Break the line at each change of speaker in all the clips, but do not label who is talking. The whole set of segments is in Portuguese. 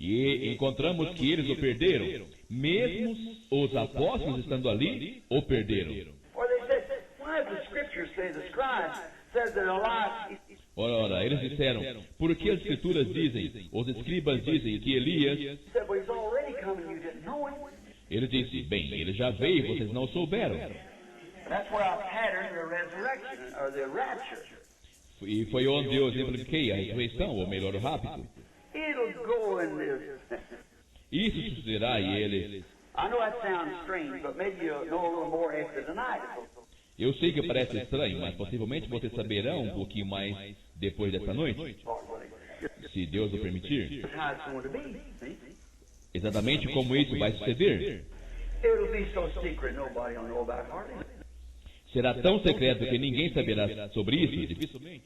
E encontramos que eles o perderam. Mesmo os apóstolos estando ali, o perderam.
For they said, why the scriptures say the scribes says that Elias...
Ora, eles disseram, por que as escrituras dizem, os escribas dizem que Elias...
He said, well, he's already come and you didn't know it.
Ele disse, bem, ele já veio, vocês não souberam.
That's where I patterned the resurrection, or the rapture.
E foi onde eu exemplifiquei a ressurreição, ou melhor, o rapto.
It'll go in this.
Isso sucederá e eles...
I know that sounds strange, but maybe you'll know a little more after tonight.
Eu sei que parece estranho, mas possivelmente vocês saberão um pouquinho mais depois dessa noite, se Deus o permitir.
How it's going to be, see?
Exatamente como isso vai suceder.
It'll be so secret nobody will know about hardly.
Será tão secreto que ninguém saberá sobre isso, dificilmente.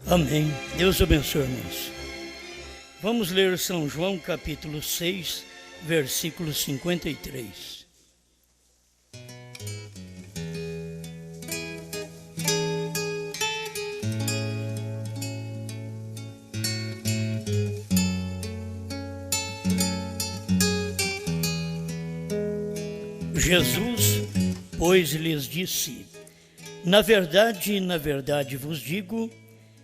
Amém. Deus abençoe, irmãos. Vamos ler São João capítulo 6, versículo 53. Jesus, pois, lhes disse: na verdade vos digo,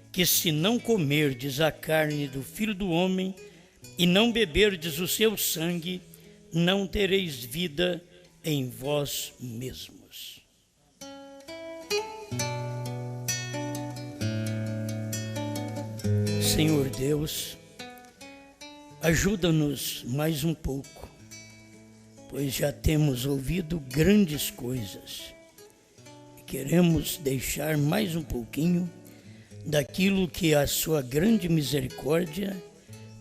que se não comerdes a carne do Filho do Homem e não beberdes o seu sangue, não tereis vida em vós mesmos. Senhor Deus, ajuda-nos mais um pouco, pois já temos ouvido grandes coisas e queremos deixar mais um pouquinho daquilo que a sua grande misericórdia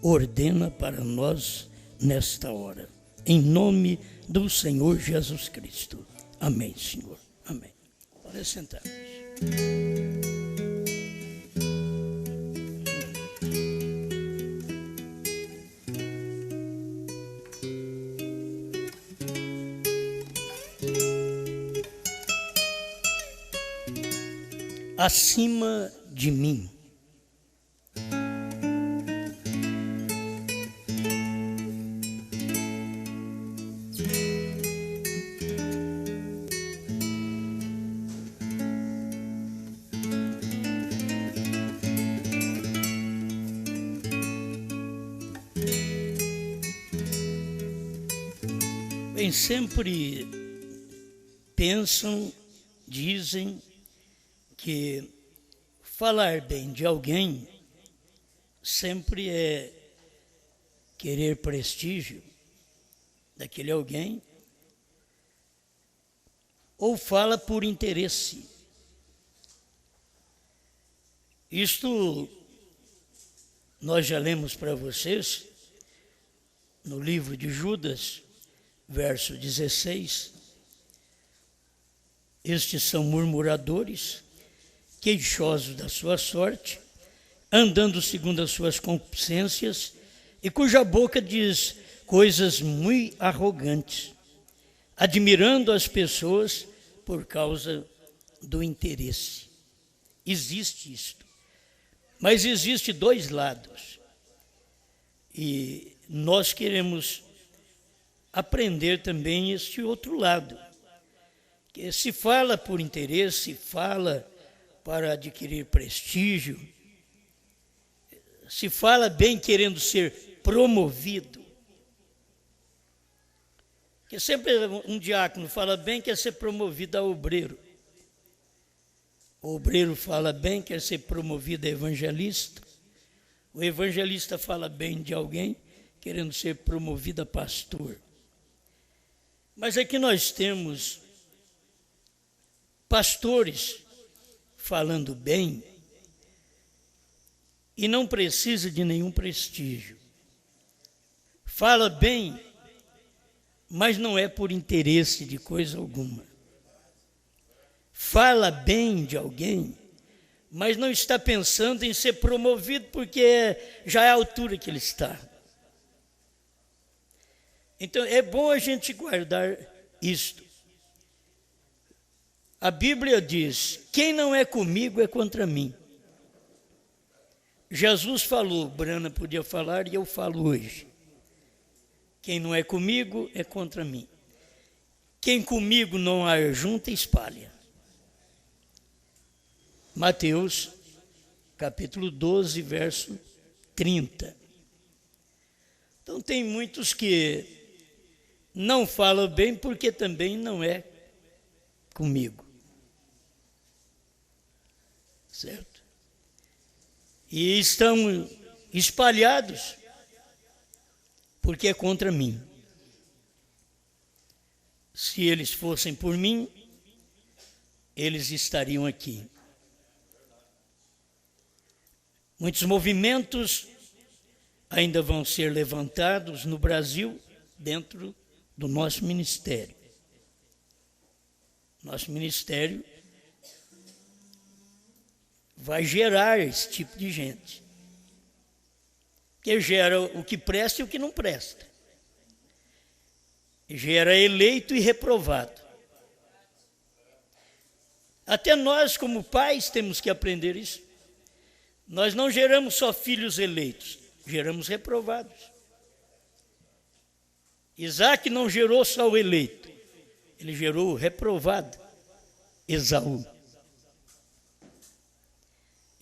ordena para nós nesta hora. Em nome do Senhor Jesus Cristo. Amém, Senhor. Amém. Pode sentar. Acima de mim. Bem, sempre pensam, dizem que falar bem de alguém sempre é querer prestígio daquele alguém, ou fala por interesse. Isto nós já lemos para vocês no livro de Judas, verso 16. Estes são murmuradores, queixosos da sua sorte, andando segundo as suas concupiscências, e cuja boca diz coisas muito arrogantes, admirando as pessoas por causa do interesse. Existe isto, mas existe dois lados, e nós queremos aprender também este outro lado, que se fala por interesse, fala para adquirir prestígio, se fala bem querendo ser promovido. Que sempre um diácono fala bem, quer ser promovido a obreiro. O obreiro fala bem, quer ser promovido a evangelista. O evangelista fala bem de alguém, querendo ser promovido a pastor. Mas aqui nós temos pastores falando bem e não precisa de nenhum prestígio. Fala bem, mas não é por interesse de coisa alguma. fala bem de alguém, mas não está pensando em ser promovido porque já é a altura que ele está. Então é bom a gente guardar isto. A Bíblia diz: quem não é comigo é contra mim. Jesus falou, Brana podia falar e eu falo hoje. Quem não é comigo é contra mim. Quem comigo não ajunta, espalha. Mateus, capítulo 12, verso 30. Então tem muitos que não falam bem porque também não é comigo. Certo? E estão espalhados porque é contra mim. Se eles fossem por mim, eles estariam aqui. Muitos movimentos ainda vão ser levantados no Brasil dentro do nosso ministério. Nosso ministério vai gerar esse tipo de gente. Que gera o que presta e o que não presta. Gera eleito e reprovado. Até nós, como pais, temos que aprender isso. Nós não geramos só filhos eleitos, geramos reprovados. Isaac não gerou só o eleito, ele gerou o reprovado, Esaú.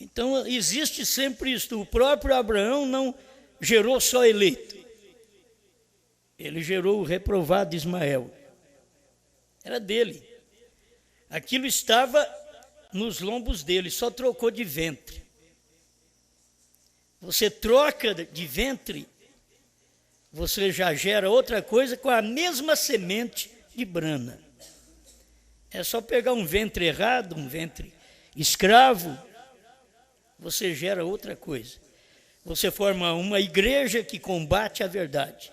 Então existe sempre isso. O próprio Abraão não gerou só eleito, ele gerou o reprovado Ismael. Era dele. Aquilo estava nos lombos dele, só trocou de ventre. Você troca de ventre, você já gera outra coisa com a mesma semente de Brana. É só pegar um ventre errado, um ventre escravo, você gera outra coisa. Você forma uma igreja que combate a verdade.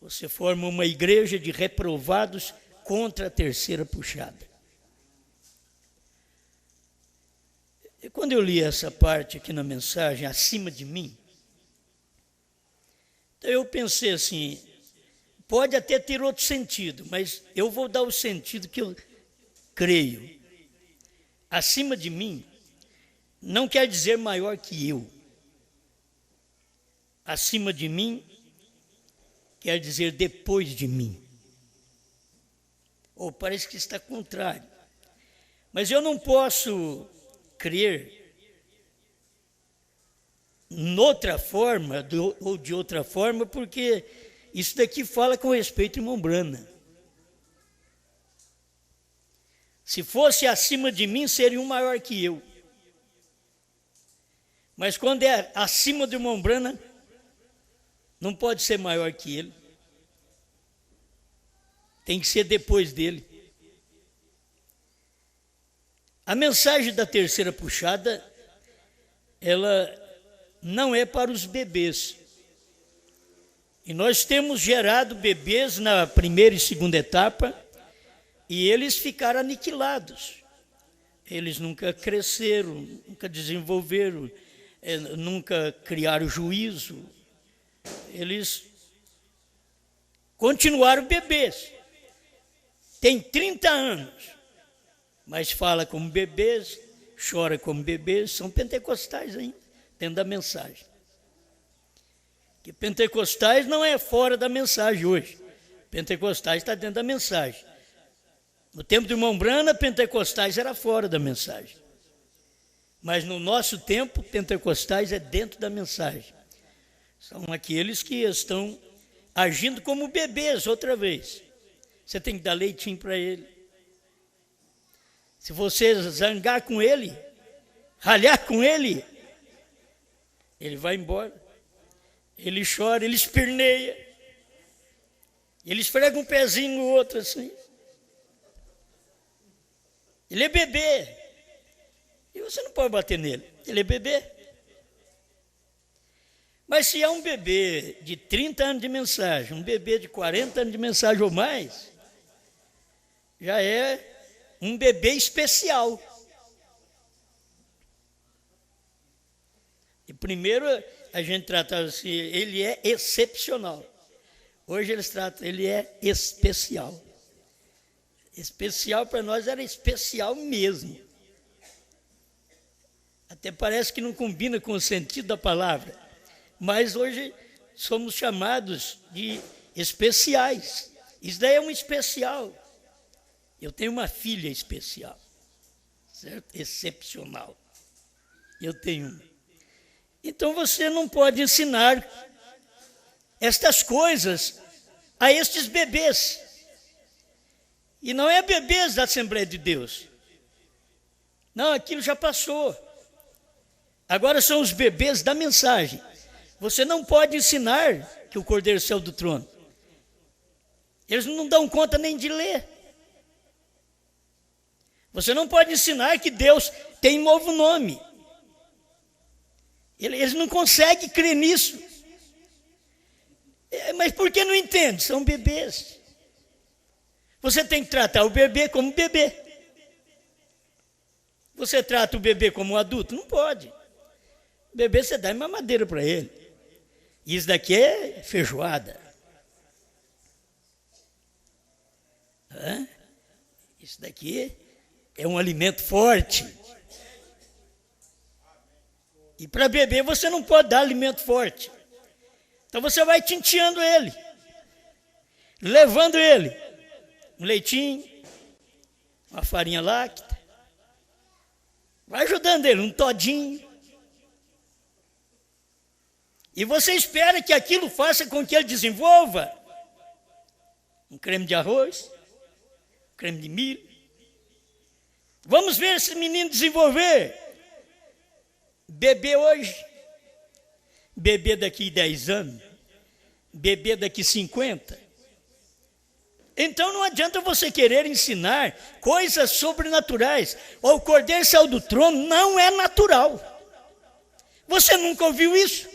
Você forma uma igreja de reprovados contra a terceira puxada. E quando eu li essa parte aqui na mensagem, acima de mim, então eu pensei assim, pode até ter outro sentido, mas eu vou dar o sentido que eu creio. Acima de mim não quer dizer maior que eu. Acima de mim quer dizer depois de mim. Ou parece que está contrário. Mas eu não posso crer noutra forma ou de outra forma, porque isso daqui fala com respeito ao irmão Brana. Se fosse acima de mim, seria um maior que eu. Mas quando é acima do irmão Brana, não pode ser maior que ele. Tem que ser depois dele. A mensagem da terceira puxada, ela não é para os bebês. E nós temos gerado bebês na primeira e segunda etapa, e eles ficaram aniquilados. Eles nunca cresceram, nunca desenvolveram, nunca criaram juízo. Eles continuaram bebês. Tem 30 anos. Mas fala como bebês, chora como bebês, são pentecostais ainda, dentro da mensagem. Que pentecostais não é fora da mensagem hoje. Pentecostais está dentro da mensagem. No tempo do irmão Brana, pentecostais era fora da mensagem. Mas no nosso tempo, pentecostais é dentro da mensagem. São aqueles que estão agindo como bebês outra vez. Você tem que dar leitinho para ele. Se você zangar com ele, ralhar com ele, ele vai embora. Ele chora, ele esperneia. Ele esfrega um pezinho no outro assim. Ele é bebê. E você não pode bater nele. Ele é bebê. Mas se é um bebê de 30 anos de mensagem, um bebê de 40 anos de mensagem ou mais, já é um bebê especial. E primeiro a gente tratava assim, ele é excepcional. Hoje eles tratam, ele é especial. Especial para nós era especial mesmo. Até parece que não combina com o sentido da palavra. Mas hoje somos chamados de especiais. Isso daí é um especial. Eu tenho uma filha especial, certo? Excepcional. Eu tenho uma. Então você não pode ensinar estas coisas a estes bebês. E não é bebês da Assembleia de Deus. Não, aquilo já passou. Agora são os bebês da mensagem. Você não pode ensinar que o Cordeiro saiu do trono. Eles não dão conta nem de ler. Você não pode ensinar que Deus tem um novo nome. Eles não conseguem crer nisso. Mas por que não entende? São bebês. Você tem que tratar o bebê como bebê. Você trata o bebê como um adulto? Não pode. O bebê você dá mamadeira para ele. Isso daqui é feijoada. Isso daqui é um alimento forte. E para bebê você não pode dar alimento forte. Então você vai tinteando ele, levando ele um leitinho, uma farinha láctea, vai ajudando ele, um todinho. E você espera que aquilo faça com que ele desenvolva um creme de arroz, um creme de milho. Vamos ver esse menino desenvolver. Bebê hoje, bebê daqui 10 anos, bebê daqui 50. Então não adianta você querer ensinar coisas sobrenaturais. O Cordeiro saiu do trono, não é natural. Você nunca ouviu isso?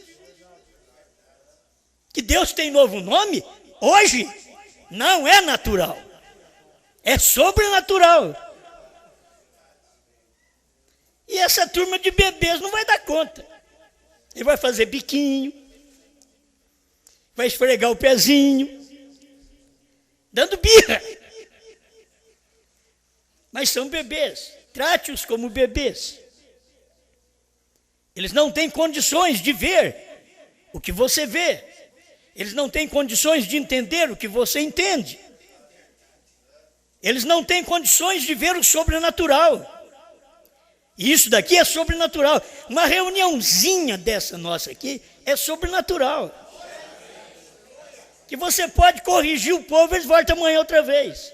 Que Deus tem novo nome? Hoje não é natural. É sobrenatural. E essa turma de bebês não vai dar conta. Ele vai fazer biquinho, vai esfregar o pezinho, dando birra. Mas são bebês, trate-os como bebês. Eles não têm condições de ver o que você vê. Eles não têm condições de entender o que você entende. Eles não têm condições de ver o sobrenatural. E isso daqui é sobrenatural. Uma reuniãozinha dessa nossa aqui é sobrenatural. Que você pode corrigir o povo, eles voltam amanhã outra vez.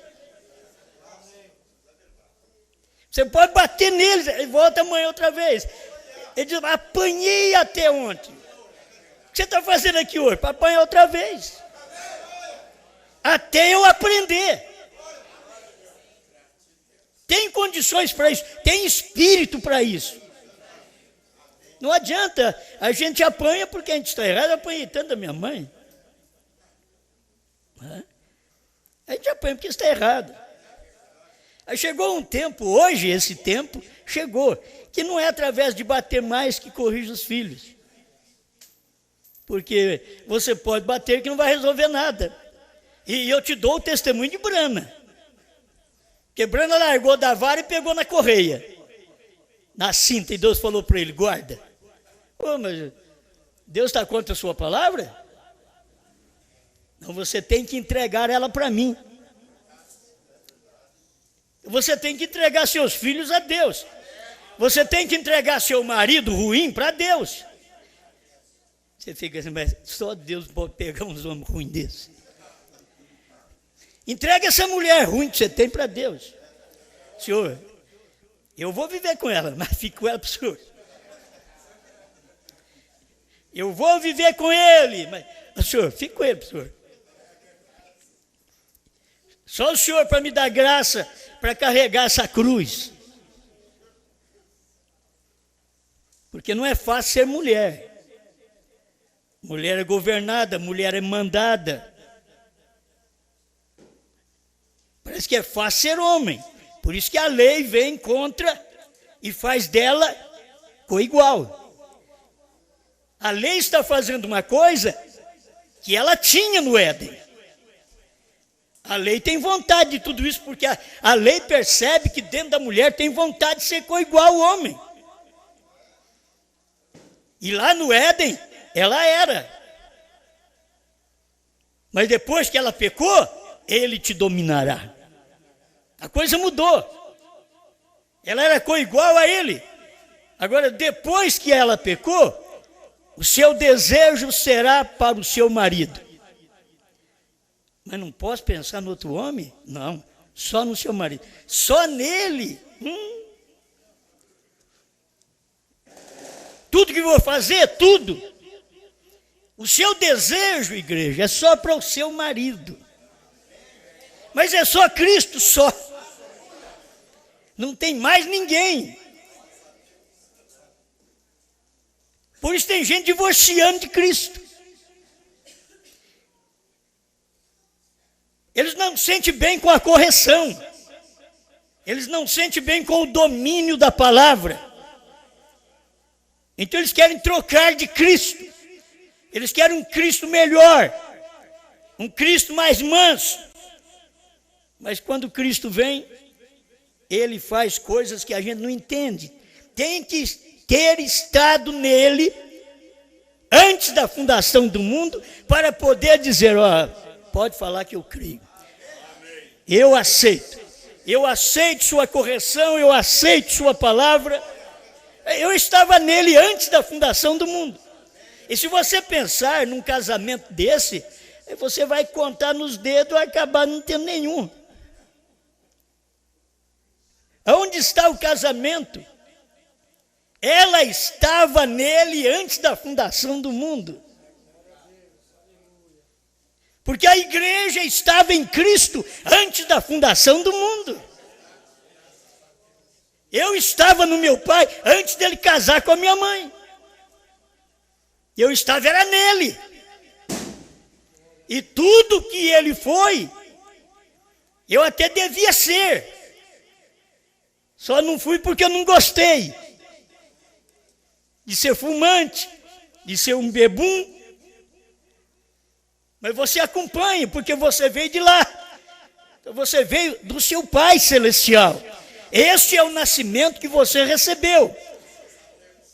Você pode bater neles, eles voltam amanhã outra vez. Ele diz, apanhei até ontem. O que você está fazendo aqui hoje? Para apanhar outra vez. Até eu aprender. Tem condições para isso, tem espírito para isso. Não adianta, a gente apanha porque a gente está errado. Eu apanhei tanto da minha mãe. A gente apanha porque está errado. Aí chegou um tempo, hoje esse tempo chegou, que não é através de bater mais que corrige os filhos. Porque você pode bater que não vai resolver nada. E eu te dou o testemunho de Brana. Porque Brana largou da vara e pegou na correia, na cinta, e Deus falou para ele, guarda. Pô, mas Deus está contra a sua palavra? Não, você tem que entregar ela para mim. Você tem que entregar seus filhos a Deus. Você tem que entregar seu marido ruim para Deus. Você fica assim, mas só Deus pode pegar uns homens ruins desses. Entrega essa mulher ruim que você tem para Deus. Senhor, eu vou viver com ela, mas fico com ela para o Senhor. Eu vou viver com ele, mas o Senhor, fico com ele para o Senhor. Só o Senhor para me dar graça para carregar essa cruz. Porque não é fácil ser mulher. Mulher é governada, mulher é mandada. Parece que é fácil ser homem. Por isso que a lei vem contra e faz dela coigual. A lei está fazendo uma coisa que ela tinha no Éden. A lei tem vontade de tudo isso, porque a lei percebe que dentro da mulher tem vontade de ser coigual ao homem. E lá no Éden, ela era. Mas depois que ela pecou, ele te dominará. A coisa mudou. Ela era coigual a ele. Agora, depois que ela pecou, o seu desejo será para o seu marido. Mas não posso pensar no outro homem? Não, só no seu marido. Só nele. Tudo que vou fazer, tudo. O seu desejo, igreja, é só para o seu marido. Mas é só Cristo, só. Não tem mais ninguém. Por isso tem gente divorciando de Cristo. Eles não se sentem bem com a correção. Eles não se sentem bem com o domínio da palavra. Então eles querem trocar de Cristo. Eles querem um Cristo melhor. Um Cristo mais manso. Mas quando Cristo vem, ele faz coisas que a gente não entende. Tem que ter estado nele antes da fundação do mundo para poder dizer, ó, pode falar que eu creio. Eu aceito sua correção, eu aceito sua palavra. Eu estava nele antes da fundação do mundo. E se você pensar num casamento desse, você vai contar nos dedos e acabar não tendo nenhum. Onde está o casamento? Ela estava nele antes da fundação do mundo. Porque a igreja estava em Cristo antes da fundação do mundo. Eu estava no meu pai antes dele casar com a minha mãe. Eu estava era nele. E tudo que ele foi, eu até devia ser. Só não fui porque eu não gostei de ser fumante, de ser um bebum. Mas você acompanha, porque você veio de lá. Então você veio do seu Pai Celestial. Este é o nascimento que você recebeu.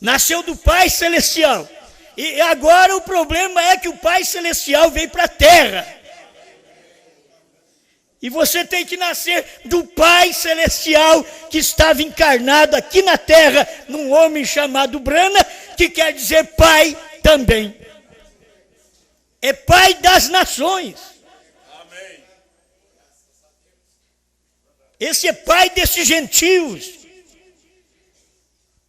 Nasceu do Pai Celestial. E agora o problema é que o Pai Celestial veio para a terra. E você tem que nascer do Pai Celestial que estava encarnado aqui na terra, num homem chamado Brana, que quer dizer Pai também. É Pai das nações. Amém. Esse é Pai desses gentios.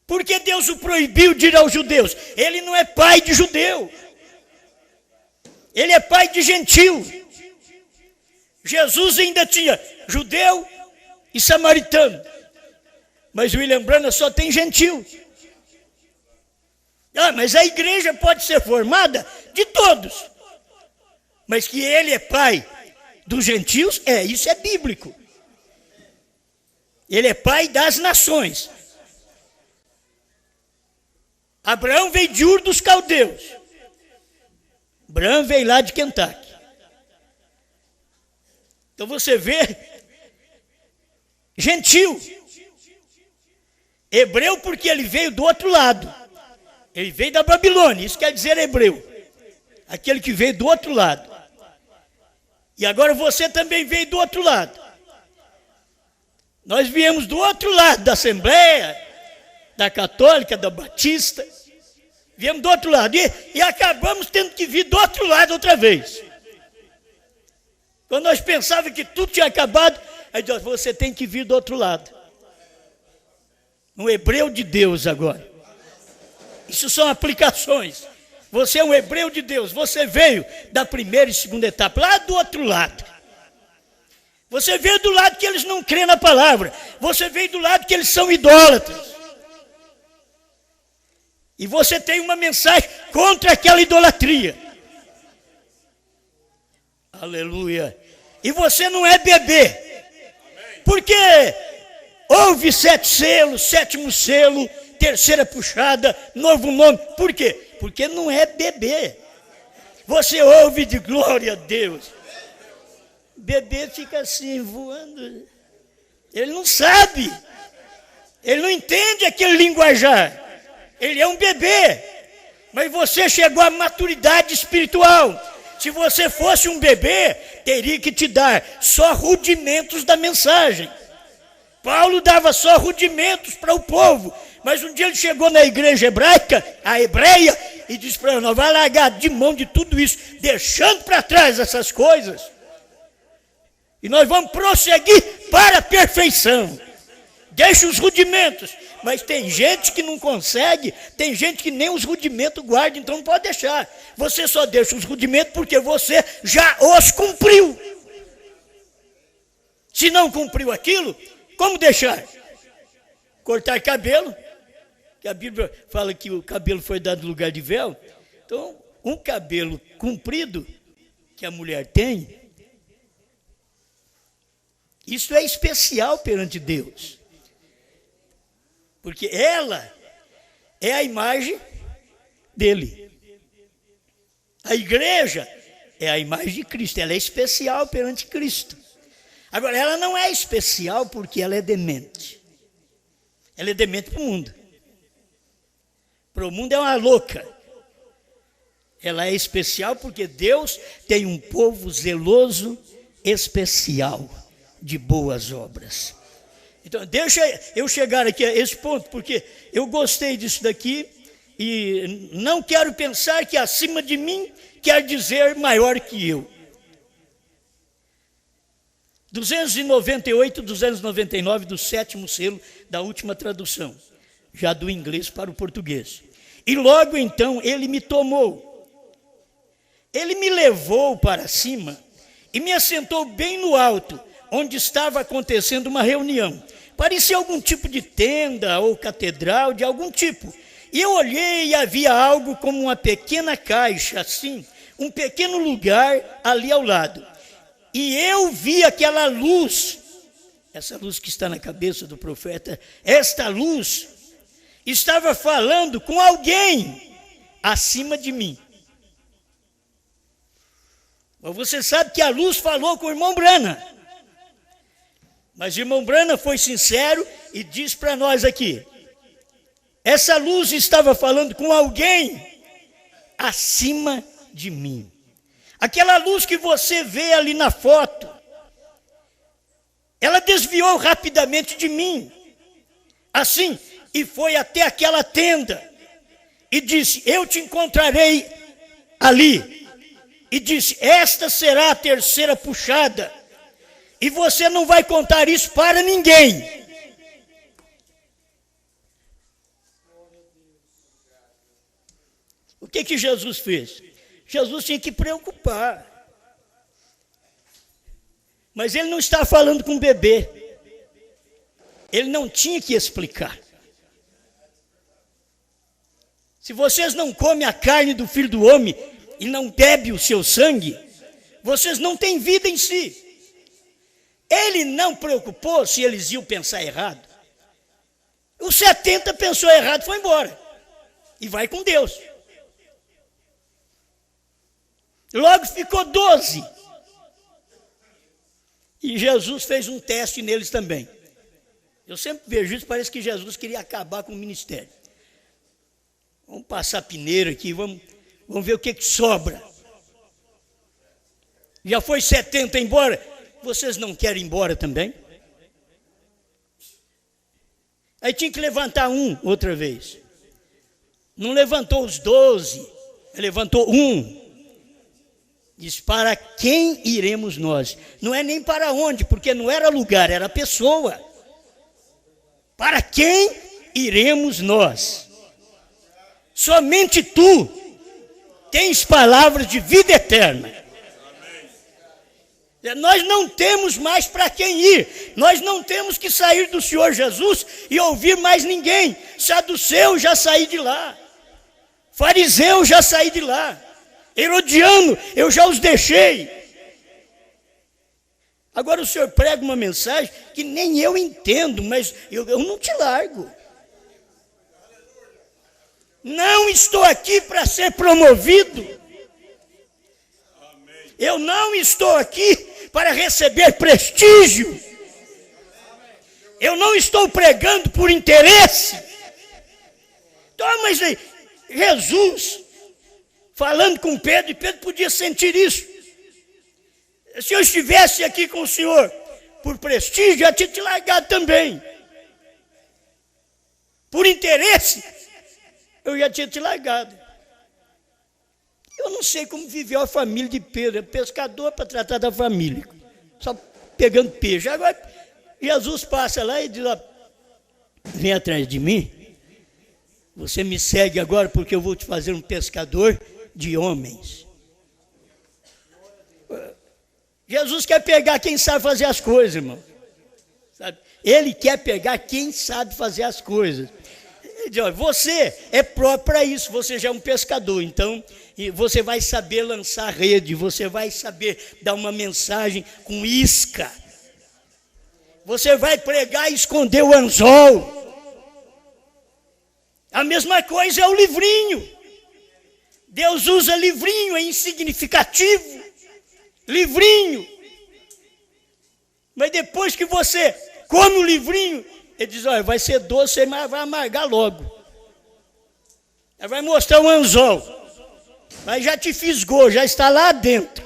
Por que Deus o proibiu de ir aos judeus? Ele não é pai de judeu. Ele é pai de gentio. Jesus ainda tinha judeu e samaritano. Mas William Branham só tem gentio. Mas a igreja pode ser formada de todos. Mas que ele é pai dos gentios, isso é bíblico. Ele é pai das nações. Abraão veio de Ur dos Caldeus. Abraão veio lá de Kentucky. Então você vê, gentil. Hebreu porque ele veio do outro lado. Ele veio da Babilônia, isso quer dizer hebreu. Aquele que veio do outro lado. E agora você também veio do outro lado. Nós viemos do outro lado da Assembleia, da Católica, da Batista. Viemos do outro lado. E acabamos tendo que vir do outro lado outra vez. Quando nós pensávamos que tudo tinha acabado, aí Deus, você tem que vir do outro lado. Um hebreu de Deus agora. Isso são aplicações. Você é um hebreu de Deus. Você veio da primeira e segunda etapa, lá do outro lado. Você veio do lado que eles não creem na palavra. Você veio do lado que eles são idólatras. E você tem uma mensagem contra aquela idolatria. Aleluia. E você não é bebê. Porque houve 7 selos, 7º selo, terceira puxada, novo nome. Por quê? Porque não é bebê. Você ouve de glória a Deus. Bebê fica assim, voando. Ele não sabe. Ele não entende aquele linguajar. Ele é um bebê. Mas você chegou à maturidade espiritual. Se você fosse um bebê, teria que te dar só rudimentos da mensagem. Paulo dava só rudimentos para o povo. Mas um dia ele chegou na igreja hebraica, a hebreia, e disse para nós: vai largar de mão de tudo isso, deixando para trás essas coisas. E nós vamos prosseguir para a perfeição. Deixa os rudimentos. Mas tem gente que não consegue, tem gente que nem os rudimentos guarda, então não pode deixar. Você só deixa os rudimentos porque você já os cumpriu. Se não cumpriu aquilo, como deixar? Cortar cabelo, que a Bíblia fala que o cabelo foi dado no lugar de véu. Então, um cabelo comprido que a mulher tem, isso é especial perante Deus. Porque ela é a imagem dele. A igreja é a imagem de Cristo. Ela é especial perante Cristo. Agora, ela não é especial porque ela é demente. Ela é demente para o mundo. Para o mundo é uma louca. Ela é especial porque Deus tem um povo zeloso, especial, de boas obras. Então, deixa eu chegar aqui a esse ponto, porque eu gostei disso daqui e não quero pensar que acima de mim quer dizer maior que eu. 298, 299 do 7º selo da última tradução, já do inglês para o português. E logo então ele me tomou. Ele me levou para cima e me assentou bem no alto, onde estava acontecendo uma reunião. Parecia algum tipo de tenda ou catedral de algum tipo. E eu olhei e havia algo como uma pequena caixa, assim, um pequeno lugar ali ao lado. E eu vi aquela luz, essa luz que está na cabeça do profeta, esta luz estava falando com alguém acima de mim. Mas você sabe que a luz falou com o irmão Brana. Mas o irmão Brana foi sincero e disse para nós aqui: essa luz estava falando com alguém acima de mim. Aquela luz que você vê ali na foto, ela desviou rapidamente de mim, assim, e foi até aquela tenda, e disse: eu te encontrarei ali. E disse: esta será a terceira puxada. E você não vai contar isso para ninguém. O que Jesus fez? Jesus tinha que preocupar. Mas ele não está falando com o bebê. Ele não tinha que explicar. Se vocês não comem a carne do Filho do Homem e não bebem o seu sangue, vocês não têm vida em si. Ele não preocupou se eles iam pensar errado. Os 70 pensou errado, foi embora. E vai com Deus. Logo ficou 12. E Jesus fez um teste neles também. Eu sempre vejo isso, parece que Jesus queria acabar com o ministério. Vamos passar peneira aqui, vamos ver o que sobra. Já foi 70 embora. Vocês não querem ir embora também? Aí tinha que levantar um outra vez. Não levantou os 12, levantou um. Diz: para quem iremos nós? Não é nem para onde, porque não era lugar, era pessoa. Para quem iremos nós? Somente tu tens palavras de vida eterna. Nós não temos mais para quem ir. Nós não temos que sair do Senhor Jesus e ouvir mais ninguém. Saduceu, já saí de lá. Fariseu, já saí de lá. Herodiano, eu já os deixei. Agora o senhor prega uma mensagem que nem eu entendo, mas eu não te largo. Não estou aqui para ser promovido. Eu não estou aqui para receber prestígio. Eu não estou pregando por interesse. Então, mas Jesus falando com Pedro, e Pedro podia sentir isso. Se eu estivesse aqui com o senhor por prestígio, eu tinha te largado também. Por interesse, eu já tinha te largado. Eu não sei como viveu a família de Pedro, é pescador para tratar da família, só pegando peixe. Agora, Jesus passa lá e diz, ó, vem atrás de mim, você me segue agora porque eu vou te fazer um pescador de homens. Jesus quer pegar quem sabe fazer as coisas, irmão. Sabe? Ele quer pegar quem sabe fazer as coisas. Ele diz, ó, você é próprio para isso, você já é um pescador, então você vai saber lançar rede, você vai saber dar uma mensagem com isca. Você vai pregar e esconder o anzol. A mesma coisa é o livrinho. Deus usa livrinho, é insignificativo. Livrinho. Mas depois que você come o livrinho, ele diz, olha, vai ser doce, mas vai amargar logo. Ele vai mostrar um anzol. Mas já te fisgou, já está lá dentro.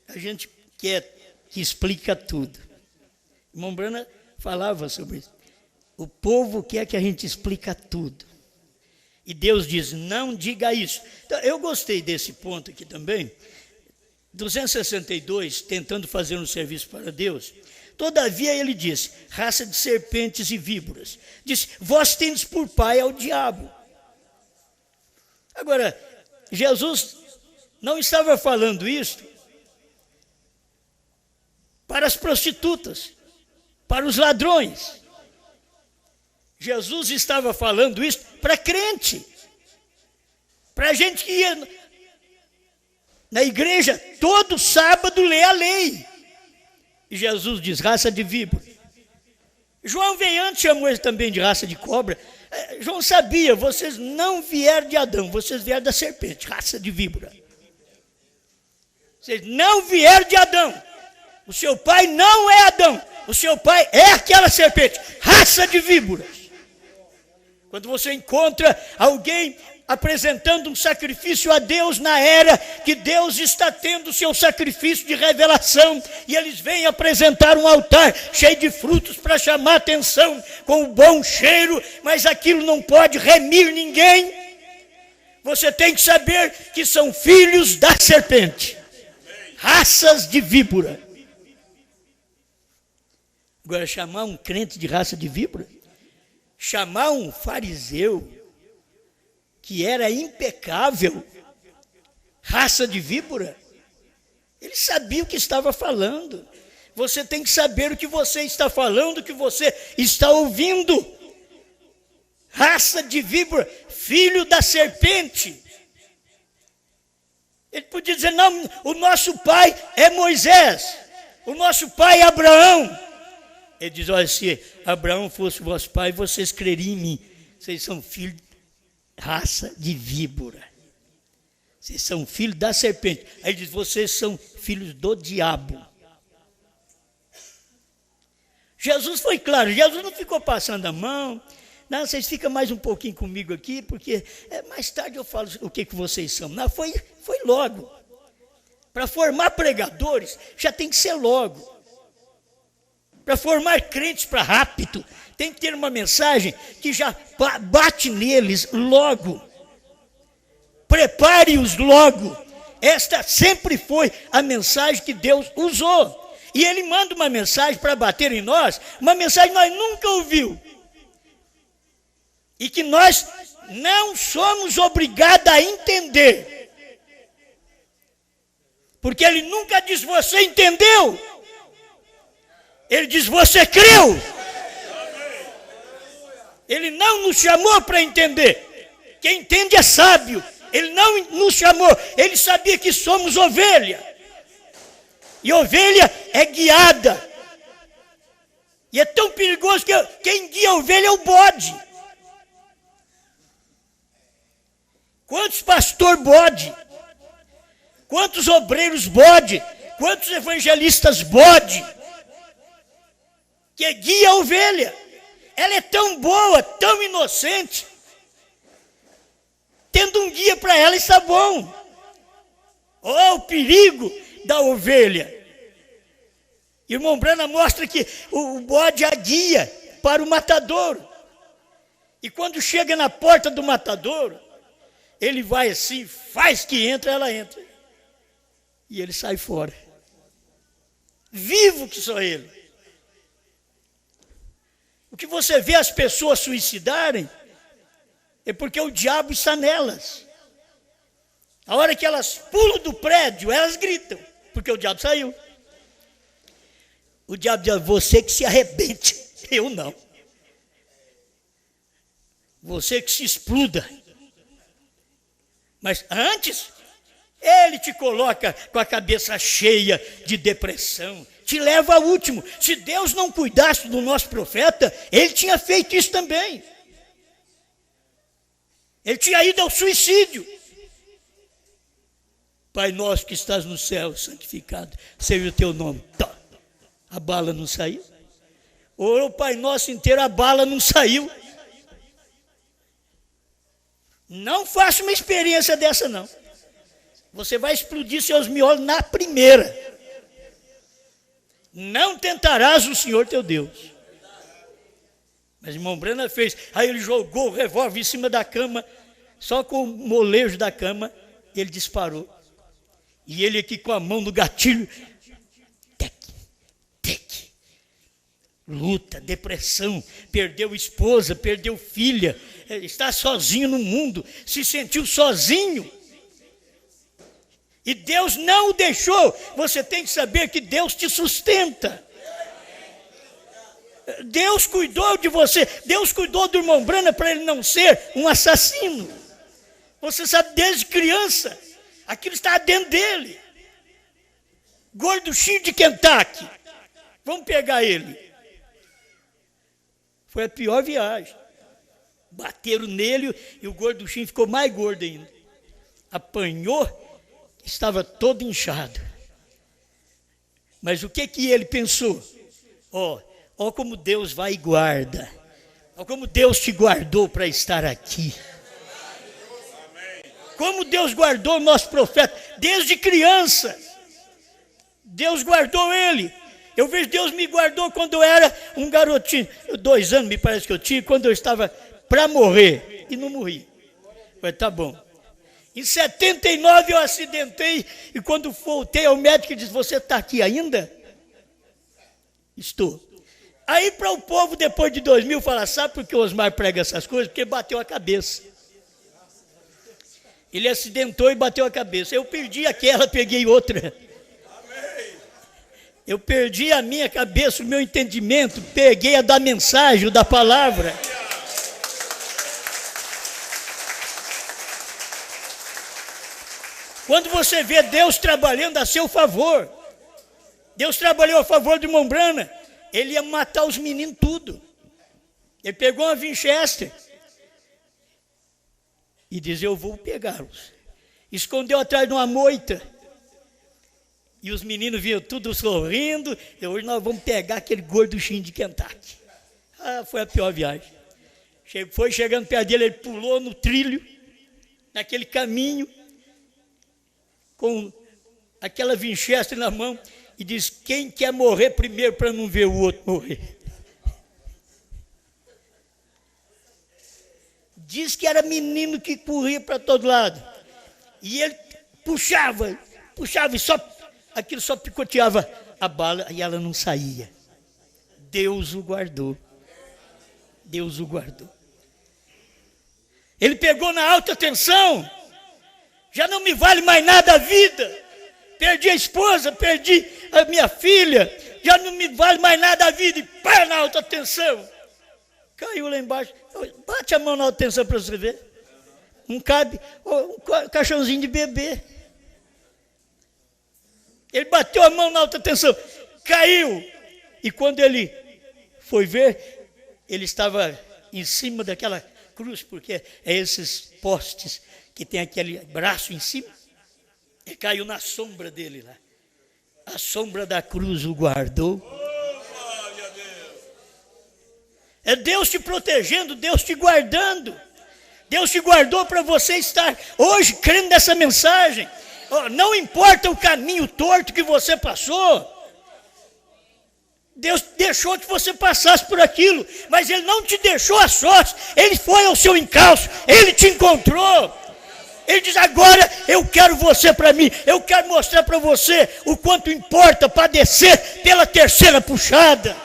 A gente quer que explica tudo. O irmão Brana falava sobre isso. O povo quer que a gente explica tudo. E Deus diz, não diga isso. Então, eu gostei desse ponto aqui também. 262, tentando fazer um serviço para Deus. Todavia ele disse, raça de serpentes e víboras. Disse, vós tendes por pai ao diabo. Agora, Jesus não estava falando isso para as prostitutas, para os ladrões. Jesus estava falando isso para crente, para gente que ia na igreja todo sábado ler a lei. E Jesus diz, raça de víbora. João vem antes, chamou ele também de raça de cobra. João sabia, vocês não vieram de Adão, vocês vieram da serpente, raça de víbora. Vocês não vieram de Adão. O seu pai não é Adão, o seu pai é aquela serpente, raça de víboras. Quando você encontra alguém apresentando um sacrifício a Deus na era que Deus está tendo o seu sacrifício de revelação, e eles vêm apresentar um altar cheio de frutos para chamar atenção, com um bom cheiro, mas aquilo não pode remir ninguém. Você tem que saber que são filhos da serpente, raças de víbora. Agora, chamar um crente de raça de víbora, chamar um fariseu que era impecável, raça de víbora, ele sabia o que estava falando. Você tem que saber o que você está falando, o que você está ouvindo. Raça de víbora, filho da serpente. Ele podia dizer, não, o nosso pai é Moisés, o nosso pai é Abraão. Ele diz, olha, se Abraão fosse vosso pai, vocês creriam em mim. Vocês são filhos, raça de víbora. Vocês são filhos da serpente. Aí ele diz, vocês são filhos do diabo. Jesus foi claro, Jesus não ficou passando a mão. Não, vocês ficam mais um pouquinho comigo aqui, porque mais tarde eu falo o que vocês são. Não, foi logo. Para formar pregadores, já tem que ser logo. Para formar crentes para rápido, tem que ter uma mensagem que já bate neles logo. Prepare-os logo. Esta sempre foi a mensagem que Deus usou. E Ele manda uma mensagem para bater em nós, uma mensagem que nós nunca ouvimos. E que nós não somos obrigados a entender. Porque Ele nunca diz, você entendeu? Ele diz, você creu? Ele não nos chamou para entender. Quem entende é sábio. Ele não nos chamou, ele sabia que somos ovelha. E ovelha é guiada. E é tão perigoso que quem guia a ovelha é o bode. Quantos pastor bode? Quantos obreiros bode? Quantos evangelistas bode? Que guia a ovelha. Ela é tão boa, tão inocente. Tendo um guia para ela está bom. Oh, o perigo da ovelha. Irmão Branham mostra que o bode é a guia para o matadouro. E quando chega na porta do matadouro, ele vai assim, faz que entra, ela entra. E ele sai fora. Vivo que sou ele. O que você vê as pessoas suicidarem é porque o diabo está nelas. A hora que elas pulam do prédio, elas gritam, porque o diabo saiu. O diabo diz, você que se arrebente, eu não. Você que se exploda. Mas antes, ele te coloca com a cabeça cheia de depressão, te leva ao último. Se Deus não cuidasse do nosso profeta, ele tinha feito isso também. Ele tinha ido ao suicídio. Pai nosso que estás no céu, santificado seja o teu nome. Tá. A bala não saiu. Orou o Pai Nosso inteiro, a bala não saiu. Não faça uma experiência dessa, não. Você vai explodir seus miolos na primeira. Não tentarás o Senhor teu Deus. Mas irmão Branham fez. Aí ele jogou o revólver em cima da cama, só com o molejo da cama, ele disparou. E ele aqui com a mão no gatilho. Luta, depressão, perdeu esposa, perdeu filha, está sozinho no mundo, se sentiu sozinho. E Deus não o deixou. Você tem que saber que Deus te sustenta. Deus cuidou de você. Deus cuidou do irmão Branham para ele não ser um assassino. Você sabe, desde criança, aquilo está dentro dele. Gorduchinho de Kentucky. Vamos pegar ele. Foi a pior viagem. Bateram nele e o gorduchinho ficou mais gordo ainda. Apanhou, estava todo inchado. Mas o que ele pensou? Ó como Deus vai e guarda. Ó como Deus te guardou para estar aqui. Como Deus guardou o nosso profeta desde criança. Deus guardou ele. Eu vejo Deus me guardou quando eu era um garotinho. 2 anos me parece que eu tinha, quando eu estava para morrer. E não morri. Falei, tá bom. Em 79 eu acidentei. E quando voltei ao médico, ele disse, você está aqui ainda? Estou. Aí para o povo, depois de 2000, falar, sabe por que o Osmar prega essas coisas? Porque bateu a cabeça. Ele acidentou e bateu a cabeça. Eu perdi aquela, peguei outra. Eu perdi a minha cabeça, o meu entendimento, peguei a da mensagem, da palavra. Quando você vê Deus trabalhando a seu favor, Deus trabalhou a favor do irmão Branham, ele ia matar os meninos tudo. Ele pegou uma Winchester e diz, eu vou pegá-los. Escondeu atrás de uma moita. E os meninos vinham tudo sorrindo. E hoje nós vamos pegar aquele gorduchinho de Kentucky. Foi a pior viagem. Foi chegando perto dele, ele pulou no trilho, naquele caminho, com aquela Winchester na mão, e diz, quem quer morrer primeiro para não ver o outro morrer? Diz que era menino que corria para todo lado. E ele puxava e aquilo só picoteava a bala e ela não saía. Deus o guardou. Deus o guardou. Ele pegou na alta tensão. Já não me vale mais nada a vida. Perdi a esposa, perdi a minha filha. Já não me vale mais nada a vida. E pá, na alta tensão. Caiu lá embaixo. Bate a mão na alta tensão para você ver. Não cabe um caixãozinho de bebê. Ele bateu a mão na alta tensão, caiu. E quando ele foi ver, ele estava em cima daquela cruz, porque é esses postes que tem aquele braço em cima. Ele caiu na sombra dele lá. A sombra da cruz o guardou. É Deus te protegendo, Deus te guardando. Deus te guardou para você estar hoje crendo nessa mensagem. Não importa o caminho torto que você passou. Deus deixou que você passasse por aquilo, mas Ele não te deixou a sós. Ele foi ao seu encalço, Ele te encontrou. Ele diz, agora eu quero você para mim. Eu quero mostrar para você o quanto importa padecer pela terceira puxada.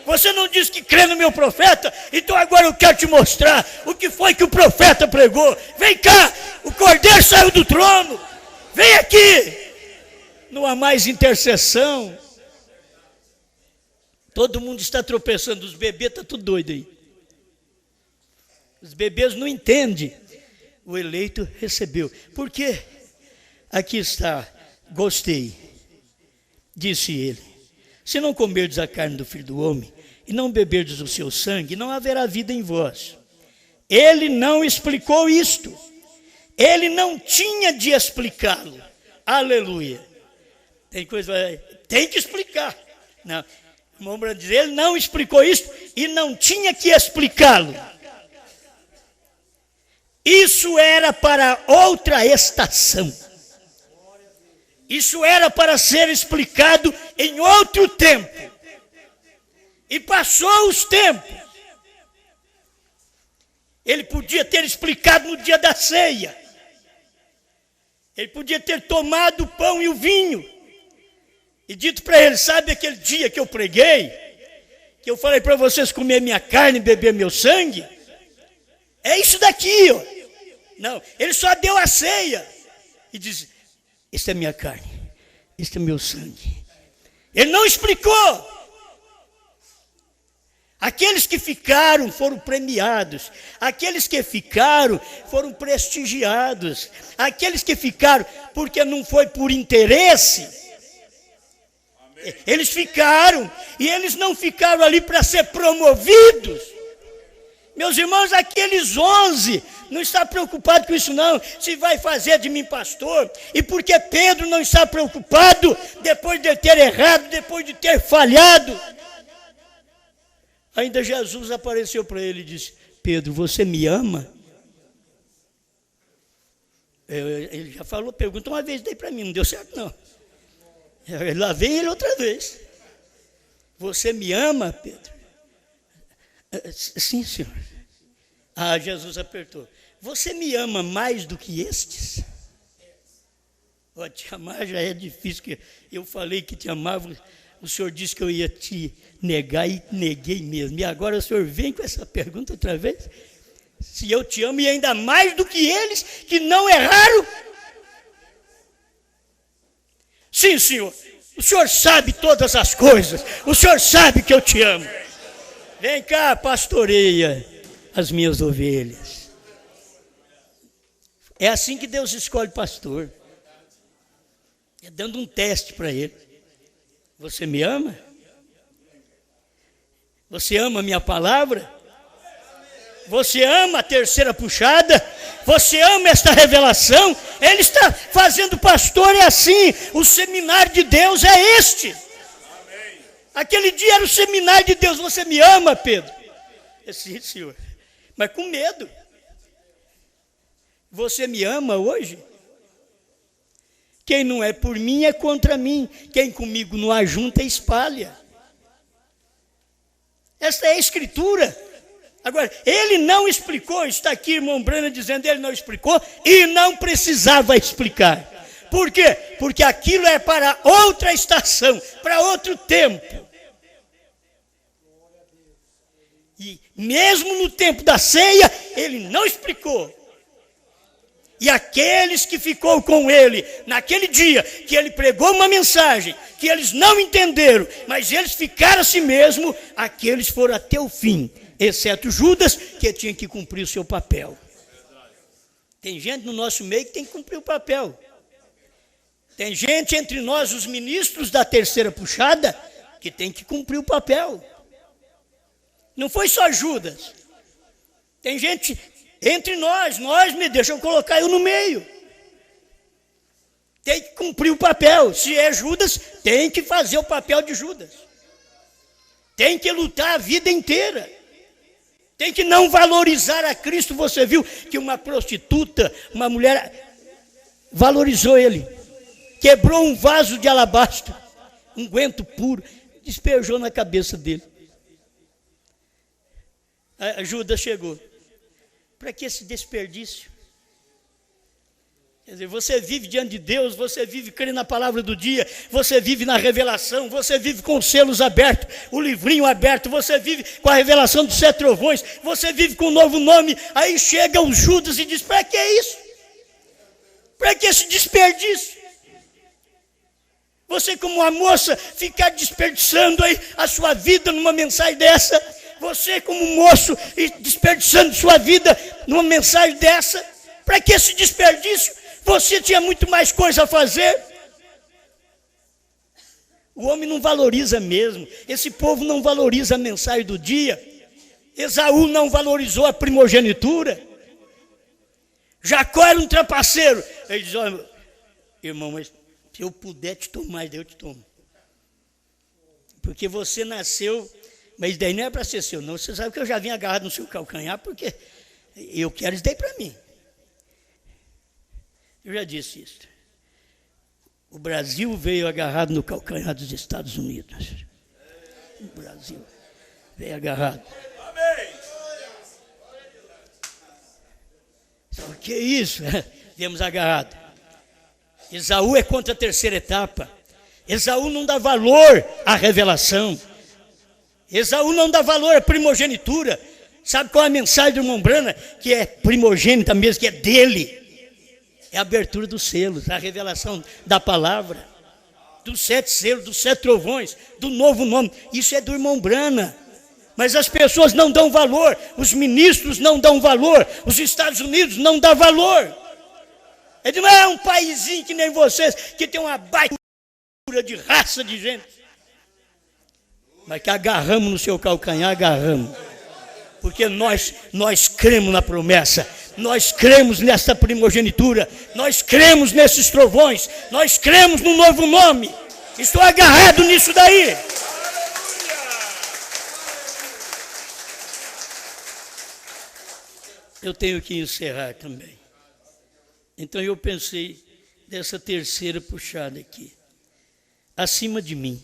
Você não diz que crê no meu profeta? Então agora eu quero te mostrar o que foi que o profeta pregou. Vem cá, o cordeiro saiu do trono. Vem aqui. Não há mais intercessão. Todo mundo está tropeçando. Os bebês estão tudo doido aí. Os bebês não entendem. O eleito recebeu. Por quê? Aqui está, gostei. Disse ele. Se não comerdes a carne do Filho do Homem, e não beberdes o seu sangue, não haverá vida em vós. Ele não explicou isto. Ele não tinha de explicá-lo. Aleluia. Tem que explicar. Não. O irmão Branham diz, ele não explicou isto e não tinha que explicá-lo. Isso era para outra estação. Isso era para ser explicado em outro tempo. E passou os tempos. Ele podia ter explicado no dia da ceia. Ele podia ter tomado o pão e o vinho. E dito para ele, sabe aquele dia que eu preguei? Que eu falei para vocês comer minha carne e beber meu sangue? É isso daqui, ó. Não, ele só deu a ceia. E disse, esta é minha carne, este é meu sangue. Ele não explicou. Aqueles que ficaram foram premiados. Aqueles que ficaram foram prestigiados. Aqueles que ficaram porque não foi por interesse. Amém. Eles ficaram. E eles não ficaram ali para ser promovidos. Meus irmãos, aqueles 11 não está preocupado com isso não, se vai fazer de mim pastor. E porque Pedro não está preocupado, depois de ter errado, depois de ter falhado, ainda Jesus apareceu para ele e disse, Pedro, você me ama? Ele já falou, pergunta uma vez, daí para mim, não deu certo não. Lá vem ele outra vez. Você me ama, Pedro? Sim, senhor. Ah, Jesus apertou. Você me ama mais do que estes? Te amar já é difícil, que eu falei que te amava, o senhor disse que eu ia te negar e neguei mesmo. E agora o senhor vem com essa pergunta outra vez? Se eu te amo e ainda mais do que eles, que não erraram? Sim, senhor. O senhor sabe todas as coisas. O senhor sabe que eu te amo. Vem cá, pastoreia as minhas ovelhas. É assim que Deus escolhe pastor. É dando um teste para ele. Você me ama? Você ama a minha palavra? Você ama a terceira puxada? Você ama esta revelação? Ele está fazendo pastor, é assim. O seminário de Deus é este. Aquele dia era o seminário de Deus. Você me ama, Pedro? Sim, senhor. Mas com medo. Você me ama hoje? Quem não é por mim é contra mim. Quem comigo não ajunta espalha. Esta é a escritura. Agora, ele não explicou, está aqui irmão Branham dizendo, ele não explicou e não precisava explicar. Por quê? Porque aquilo é para outra estação, para outro tempo. E mesmo no tempo da ceia, ele não explicou. E aqueles que ficou com ele naquele dia, que ele pregou uma mensagem, que eles não entenderam, mas eles ficaram a si mesmo, aqueles foram até o fim, exceto Judas, que tinha que cumprir o seu papel. Tem gente no nosso meio que tem que cumprir o papel. Tem gente entre nós, os ministros da terceira puxada, que tem que cumprir o papel. Não foi só Judas. Tem gente entre nós, me deixam colocar eu no meio. Tem que cumprir o papel. Se é Judas, tem que fazer o papel de Judas. Tem que lutar a vida inteira. Tem que não valorizar a Cristo. Você viu que uma prostituta, uma mulher, valorizou ele. Quebrou um vaso de alabastro, um unguento puro, despejou na cabeça dele. A Judas chegou. Para que esse desperdício? Quer dizer, você vive diante de Deus, você vive crendo na palavra do dia, você vive na revelação, você vive com os selos abertos, o livrinho aberto, você vive com a revelação dos 7 trovões, você vive com um novo nome. Aí chega o Judas e diz: para que isso? Para que esse desperdício? Você, como uma moça, ficar desperdiçando aí a sua vida numa mensagem dessa? Você, como um moço, desperdiçando sua vida numa mensagem dessa? Para que esse desperdício? Você tinha muito mais coisa a fazer. O homem não valoriza mesmo. Esse povo não valoriza a mensagem do dia. Esaú não valorizou a primogenitura. Jacó era um trapaceiro. Ele diz: olha, irmão, mas se eu puder te tomar, eu te tomo. Porque você nasceu, mas daí não é para ser seu, não. Você sabe que eu já vim agarrado no seu calcanhar, porque eu quero isso daí para mim. Eu já disse isso. O Brasil veio agarrado no calcanhar dos Estados Unidos. O Brasil veio agarrado. Só que é isso? Viemos agarrado. Esaú é contra a terceira etapa. Esaú não dá valor à revelação. Esaú não dá valor à primogenitura. Sabe qual é a mensagem do irmão Brana? Que é primogênita mesmo, que é dele. É a abertura dos selos, a revelação da palavra, dos 7 selos, dos 7 trovões, do novo nome. Isso é do irmão Brana. Mas as pessoas não dão valor, os ministros não dão valor, os Estados Unidos não dão valor. Ele não é um paizinho que nem vocês, que tem uma baita de raça de gente. Mas que agarramos no seu calcanhar, agarramos. Porque nós cremos na promessa, nós cremos nessa primogenitura, nós cremos nesses trovões, nós cremos no novo nome. Estou agarrado nisso daí. Eu tenho que encerrar também. Então eu pensei dessa terceira puxada aqui. Acima de mim.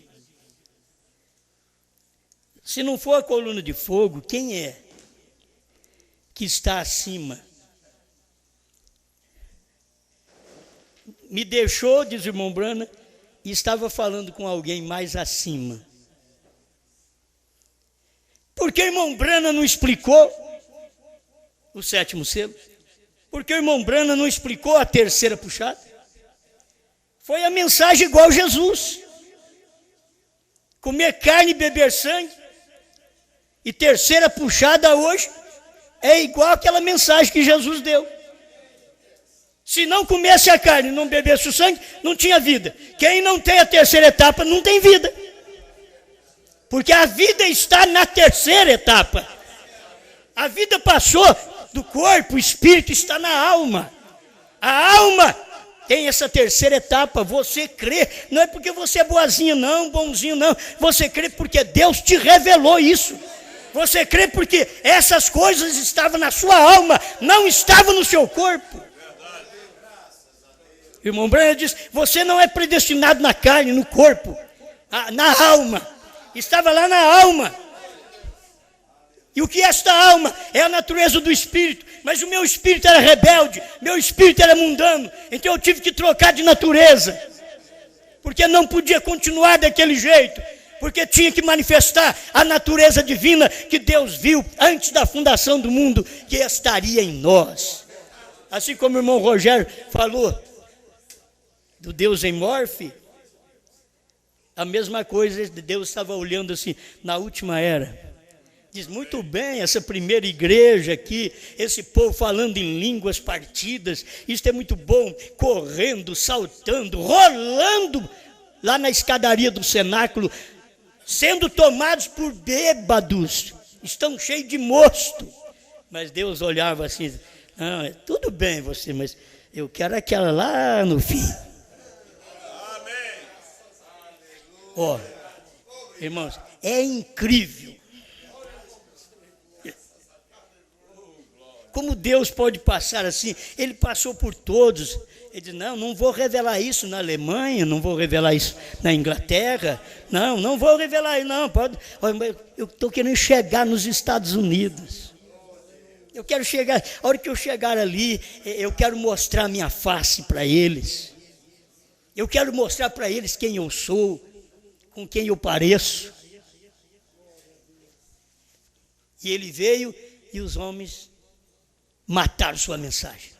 Se não for a coluna de fogo, quem é que está acima? Me deixou, diz o irmão Brana, e estava falando com alguém mais acima. Por que o irmão Brana não explicou o 7º selo? Por que o irmão Brana não explicou a terceira puxada? Foi a mensagem igual Jesus. Comer carne e beber sangue. E terceira puxada hoje é igual aquela mensagem que Jesus deu. Se não comesse a carne e não bebesse o sangue, não tinha vida. Quem não tem a terceira etapa não tem vida. Porque a vida está na terceira etapa. A vida passou do corpo, o espírito está na alma. A alma tem essa terceira etapa. Você crê, não é porque você é boazinho não, bonzinho não. Você crê porque Deus te revelou isso. Você crê porque essas coisas estavam na sua alma, não estavam no seu corpo. O irmão Brana diz: você não é predestinado na carne, no corpo, na alma. Estava lá na alma. E o que é esta alma? É a natureza do espírito. Mas o meu espírito era rebelde, meu espírito era mundano. Então eu tive que trocar de natureza. Porque não podia continuar daquele jeito. Porque tinha que manifestar a natureza divina que Deus viu antes da fundação do mundo, que estaria em nós. Assim como o irmão Rogério falou do Deus em Morfe, a mesma coisa, Deus estava olhando assim, na última era, Diz, muito bem, essa primeira igreja aqui, esse povo falando em línguas partidas, isso é muito bom, correndo, saltando, rolando lá na escadaria do cenáculo, sendo tomados por bêbados, estão cheios de mosto. Mas Deus olhava assim, não, tudo bem você, mas eu quero aquela lá no fim. Ó, irmãos, é incrível como Deus pode passar assim. Ele passou por todos. Ele disse, não vou revelar isso na Alemanha, não vou revelar isso na Inglaterra, não vou revelar isso, não, pode. Eu estou querendo chegar nos Estados Unidos. Eu quero chegar, a hora que eu chegar ali, eu quero mostrar minha face para eles. Eu quero mostrar para eles quem eu sou, com quem eu pareço. E ele veio e os homens mataram sua mensagem.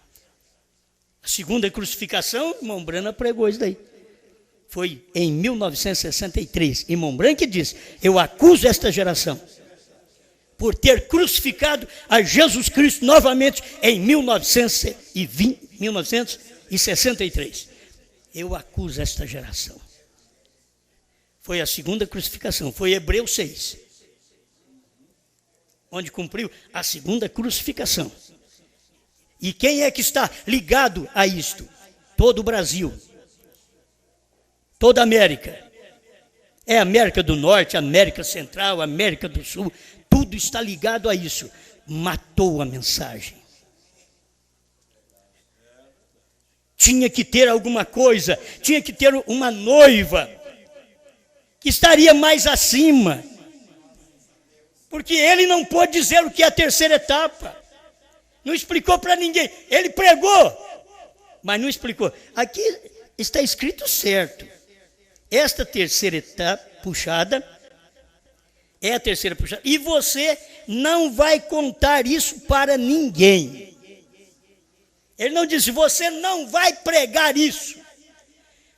A segunda crucificação, irmão Brana pregou isso daí. Foi em 1963. Irmão Brana que disse, eu acuso esta geração por ter crucificado a Jesus Cristo novamente em 1963. Eu acuso esta geração. Foi a segunda crucificação, foi Hebreus 6, onde cumpriu a segunda crucificação. E quem é que está ligado a isto? Todo o Brasil, toda a América. É América do Norte, América Central, América do Sul, tudo está ligado a isso. Matou a mensagem. Tinha que ter alguma coisa, tinha que ter uma noiva que estaria mais acima. Porque ele não pôde dizer o que é a terceira etapa. Não explicou para ninguém. Ele pregou, mas não explicou. Aqui está escrito certo. Esta terceira etapa puxada é a terceira puxada. E você não vai contar isso para ninguém. Ele não disse, você não vai pregar isso.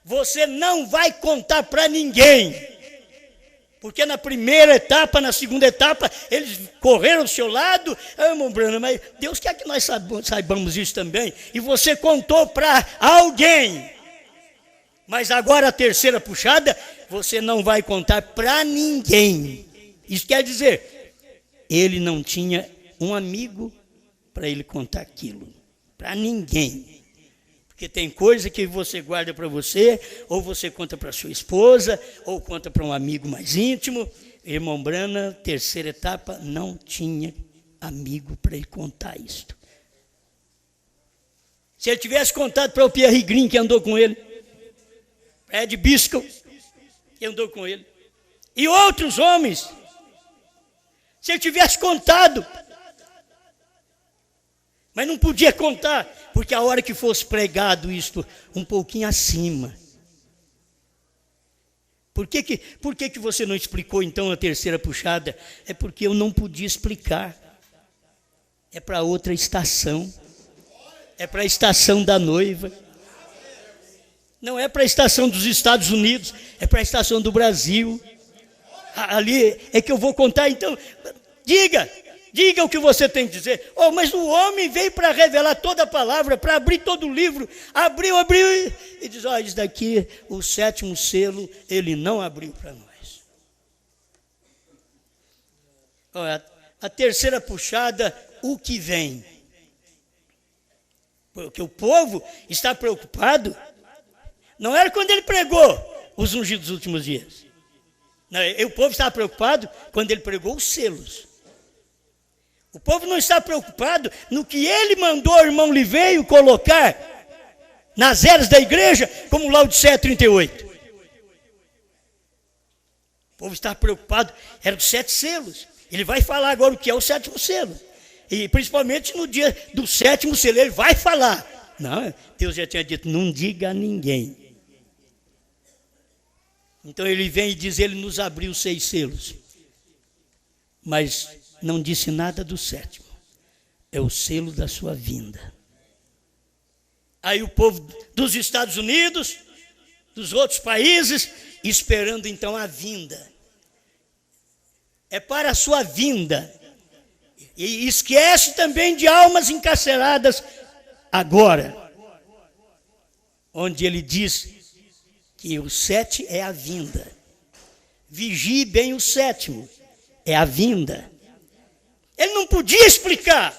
Você não vai contar para ninguém. Porque na primeira etapa, na segunda etapa, eles correram ao seu lado. Irmão Brana, mas Deus quer que nós saibamos isso também. E você contou para alguém. Mas agora a terceira puxada, você não vai contar para ninguém. Isso quer dizer, ele não tinha um amigo para ele contar aquilo. Para ninguém. Porque tem coisa que você guarda para você, ou você conta para sua esposa, ou conta para um amigo mais íntimo. Irmão Brana, terceira etapa, não tinha amigo para ele contar isto. Se ele tivesse contado para o Pierre Green, que andou com ele, Ed Biscoe, que andou com ele, e outros homens, se ele tivesse contado, mas não podia contar, porque a hora que fosse pregado isto um pouquinho acima. Por que você não explicou então a terceira puxada? É porque eu não podia explicar. É para outra estação. É para a estação da noiva. Não é para a estação dos Estados Unidos, é para a estação do Brasil. Ali é que eu vou contar, então, diga o que você tem que dizer. Oh, mas o homem veio para revelar toda a palavra, para abrir todo o livro. Abriu, e diz, isso daqui, o sétimo selo, ele não abriu para nós. A terceira puxada, o que vem? Porque o povo está preocupado. Não era quando ele pregou os ungidos dos últimos dias. Não, o povo estava preocupado quando ele pregou os selos. O povo não está preocupado no que ele mandou o irmão Liveio colocar nas eras da igreja, como Laodiceia 38. O povo está preocupado, eram os 7 selos. Ele vai falar agora o que é o 7º selo. E principalmente no dia do 7º selo, ele vai falar. Não, Deus já tinha dito, não diga a ninguém. Então ele vem e diz, ele nos abriu 6 selos. Mas não disse nada do 7º. É o selo da sua vinda. Aí o povo dos Estados Unidos, dos outros países, esperando então a vinda. é para a sua vinda. E esquece também de almas encarceradas agora, onde ele diz que o 7 é a vinda. Vigie bem o 7º, é a vinda. Ele não podia explicar.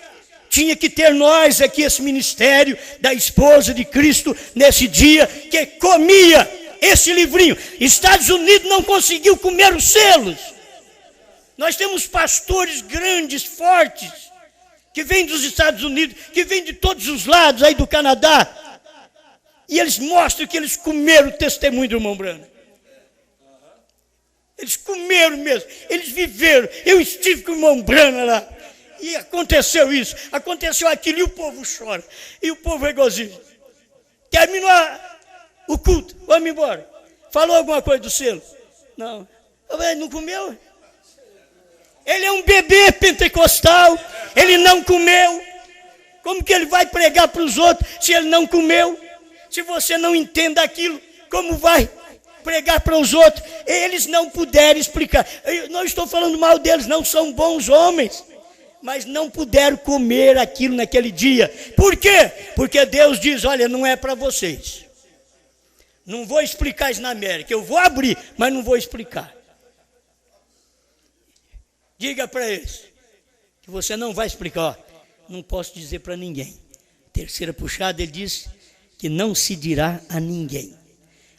Tinha que ter nós aqui, esse ministério da esposa de Cristo, nesse dia, que comia esse livrinho. Estados Unidos não conseguiu comer os selos. Nós temos pastores grandes, fortes, que vêm dos Estados Unidos, que vêm de todos os lados aí do Canadá. E eles mostram que eles comeram o testemunho do irmão Branham. Eles comeram mesmo, eles viveram. Eu estive com o irmão Branham lá. E aconteceu isso, aconteceu aquilo, e o povo chora. E o povo regozija. Terminou o culto, vamos embora. Falou alguma coisa do selo? Não. Ele não comeu? Ele é um bebê pentecostal, ele não comeu. Como que ele vai pregar para os outros se ele não comeu? Se você não entende aquilo, como vai pregar para os outros? Eles não puderam explicar. Eu não estou falando mal deles, não são bons homens, mas não puderam comer aquilo naquele dia. Por quê? Porque Deus diz, olha, não é para vocês. Não vou explicar isso na América, eu vou abrir, mas não vou explicar. Diga para eles que você não vai explicar. Ó, não posso dizer para ninguém. Terceira puxada, ele diz que não se dirá a ninguém.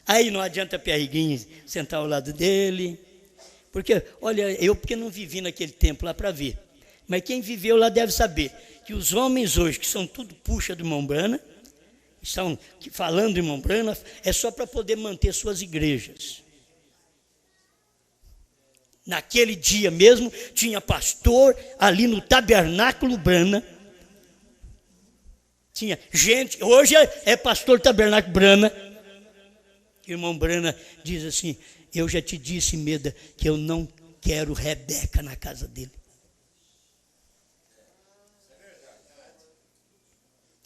Aí não adianta Pierriguinho sentar ao lado dele, porque, olha, eu porque não vivi naquele tempo lá para ver, mas quem viveu lá deve saber que os homens hoje, que são tudo puxa do irmão Branham, estão falando do irmão Branham, é só para poder manter suas igrejas. Naquele dia mesmo, tinha pastor ali no tabernáculo Branham. Tinha gente, hoje é pastor tabernáculo Branham. O irmão Branham diz assim, eu já te disse, Meda, que eu não quero Rebeca na casa dele.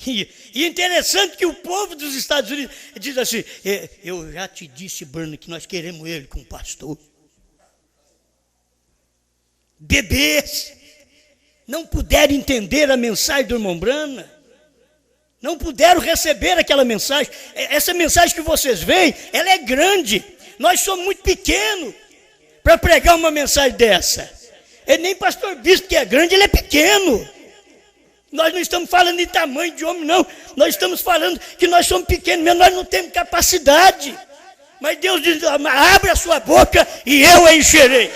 E interessante que o povo dos Estados Unidos diz assim, eu já te disse, Branham, que nós queremos ele como pastor. Bebês não puderam entender a mensagem do irmão Branham, não puderam receber aquela mensagem. Essa mensagem que vocês veem, ela é grande. Nós somos muito pequenos para pregar uma mensagem dessa. Nem pastor bispo que é grande, ele é pequeno. Nós não estamos falando de tamanho de homem, não. Nós estamos falando que nós somos pequenos mesmo, nós não temos capacidade. Mas Deus diz, abre a sua boca e eu a encherei.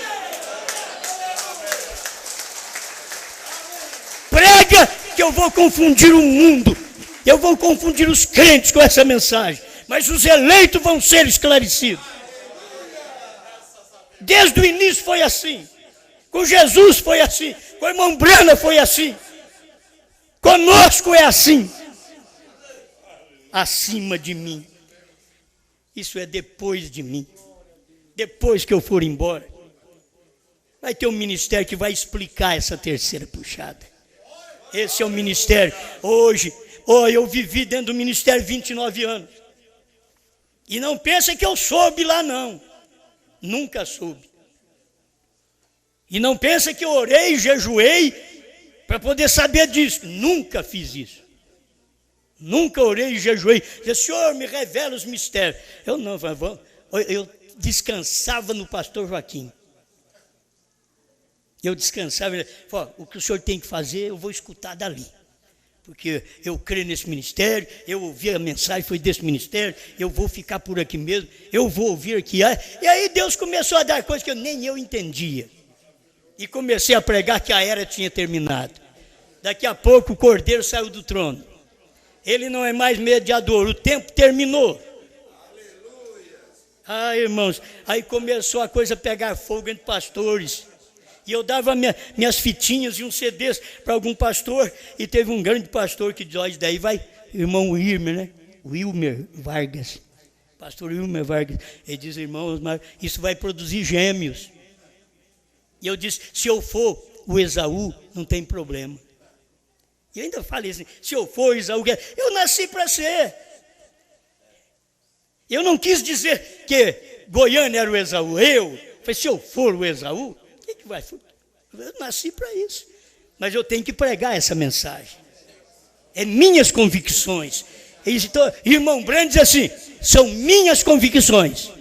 Prega que eu vou confundir o mundo, eu vou confundir os crentes com essa mensagem, mas os eleitos vão ser esclarecidos. Desde o início foi assim, com Jesus foi assim, com o irmão Branham foi assim, conosco é assim, acima de mim, isso é depois de mim, depois que eu for embora, vai ter um ministério que vai explicar essa terceira puxada. Esse é o ministério. Hoje, eu vivi dentro do ministério 29 anos. E não pensa que eu soube lá, não. Nunca soube. E não pensa que eu orei e jejuei para poder saber disso. Nunca fiz isso. Nunca orei e jejuei. Disse, Senhor, me revela os mistérios. Eu não, eu descansava no pastor Joaquim. Eu descansava, ele falou, o que o senhor tem que fazer, eu vou escutar dali. Porque eu creio nesse ministério, eu ouvi a mensagem, foi desse ministério, eu vou ficar por aqui mesmo, eu vou ouvir aqui. E aí Deus começou a dar coisas que nem eu entendia. E comecei a pregar que a era tinha terminado. Daqui a pouco o Cordeiro saiu do trono. Ele não é mais mediador, o tempo terminou. Irmãos, aí começou a coisa a pegar fogo entre pastores. E eu dava minhas fitinhas e uns CDs para algum pastor. E teve um grande pastor que diz, daí vai, irmão Wilmer, né? Wilmer Vargas. Pastor Wilmer Vargas. Ele diz, irmãos, mas isso vai produzir gêmeos. E eu disse, se eu for o Esaú, não tem problema. E eu ainda falei assim, se eu for o Esaú, eu nasci para ser. Eu não quis dizer que Goiânia era o Esaú. Eu falei, se eu for o Esaú, o que Eu nasci para isso. Mas eu tenho que pregar essa mensagem. É minhas convicções. Então, irmão Brand diz assim, são minhas convicções.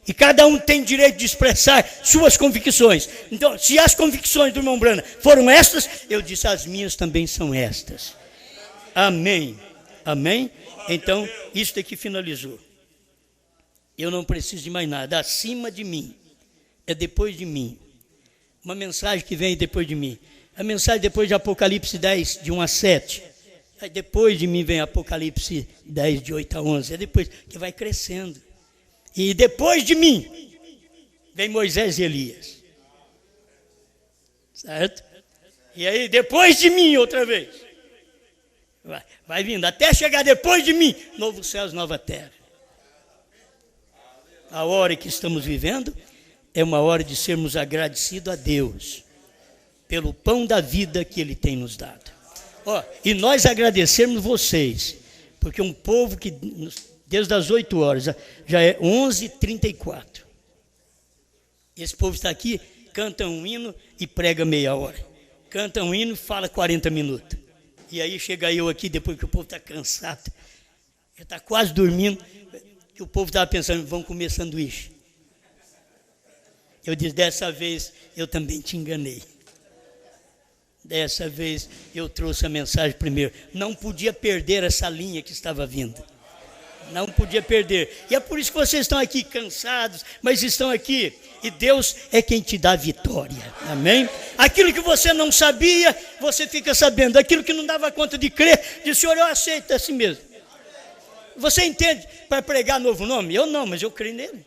E cada um tem direito de expressar suas convicções. Então, se as convicções do irmão Brand foram estas, eu disse, as minhas também são estas. Amém. Amém? Então, isso aqui finalizou. Eu não preciso de mais nada. Acima de mim. É depois de mim. Uma mensagem que vem depois de mim. A mensagem depois de Apocalipse 10, de 1 a 7. Aí depois de mim vem Apocalipse 10, de 8 a 11. É depois que vai crescendo. E depois de mim vem Moisés e Elias. Certo? E aí depois de mim outra vez. Vai vindo. Até chegar depois de mim. Novo céus, nova terra. A hora que estamos vivendo é uma hora de sermos agradecidos a Deus pelo pão da vida que Ele tem nos dado. E nós agradecemos vocês, porque um povo que, desde as 8 horas, já é 11h34. Esse povo está aqui, canta um hino e prega meia hora. Canta um hino e fala 40 minutos. E aí chega eu aqui, depois que o povo está cansado, já está quase dormindo, que o povo estava pensando, vão comer sanduíche. Eu disse, dessa vez eu também te enganei. Dessa vez eu trouxe a mensagem primeiro. Não podia perder essa linha que estava vindo. Não podia perder. E é por isso que vocês estão aqui cansados, mas estão aqui. E Deus é quem te dá a vitória. Amém? Aquilo que você não sabia, você fica sabendo. Aquilo que não dava conta de crer, diz, Senhor, eu aceito assim mesmo. Você entende para pregar novo nome? Eu não, mas eu creio nele.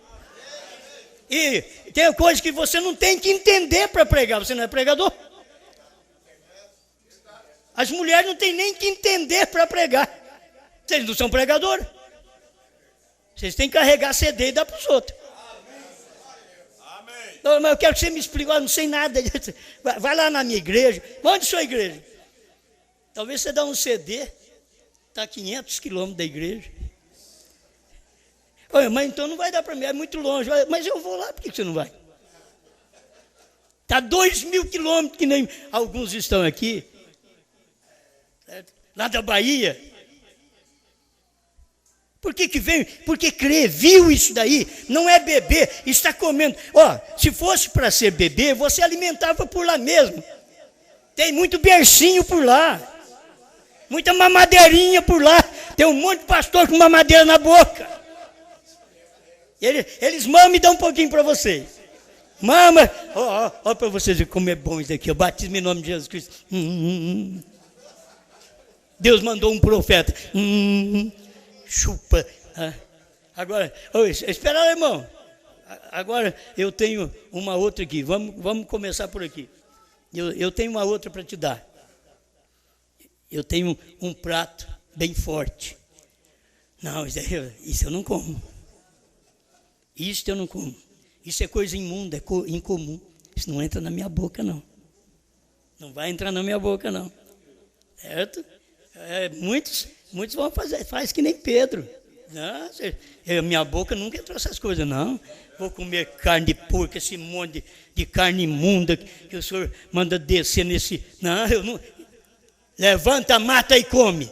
E tem coisas que você não tem que entender para pregar. Você não é pregador? As mulheres não têm nem que entender para pregar. Vocês não são pregadores. Vocês têm que carregar CD e dar para os outros. Não, mas eu quero que você me explique. Eu não sei nada. Vai lá na minha igreja. Onde é sua igreja? Talvez você dá um CD. Está a 500 quilômetros da igreja. Olha, mas então não vai dar para mim. É muito longe. Mas eu vou lá. Por que você não vai? Está 2.000 quilômetros, que nem alguns estão aqui. Lá da Bahia. Por que vem? Porque crê, viu isso daí, não é bebê, está comendo. Se fosse para ser bebê, você alimentava por lá mesmo. Tem muito bercinho por lá, muita mamadeirinha por lá. Tem um monte de pastor com mamadeira na boca. Eles mamam e dão um pouquinho para vocês. Mama, ó para vocês verem como é bom isso aqui. Eu batismo em nome de Jesus Cristo. Deus mandou um profeta. Chupa. Agora, espera lá, irmão. Agora eu tenho uma outra aqui. Vamos começar por aqui. Eu tenho uma outra para te dar. Eu tenho um prato bem forte. Não, isso eu não como. Isso eu não como. Isso é coisa imunda, é incomum. Isso não entra na minha boca, não. Não vai entrar na minha boca, não. Certo? Muitos vão fazer, faz que nem Pedro. Não, minha boca nunca entrou essas coisas, não. Vou comer carne de porco, esse monte de carne imunda que o senhor manda descer nesse... Não, eu não... Levanta, mata e come.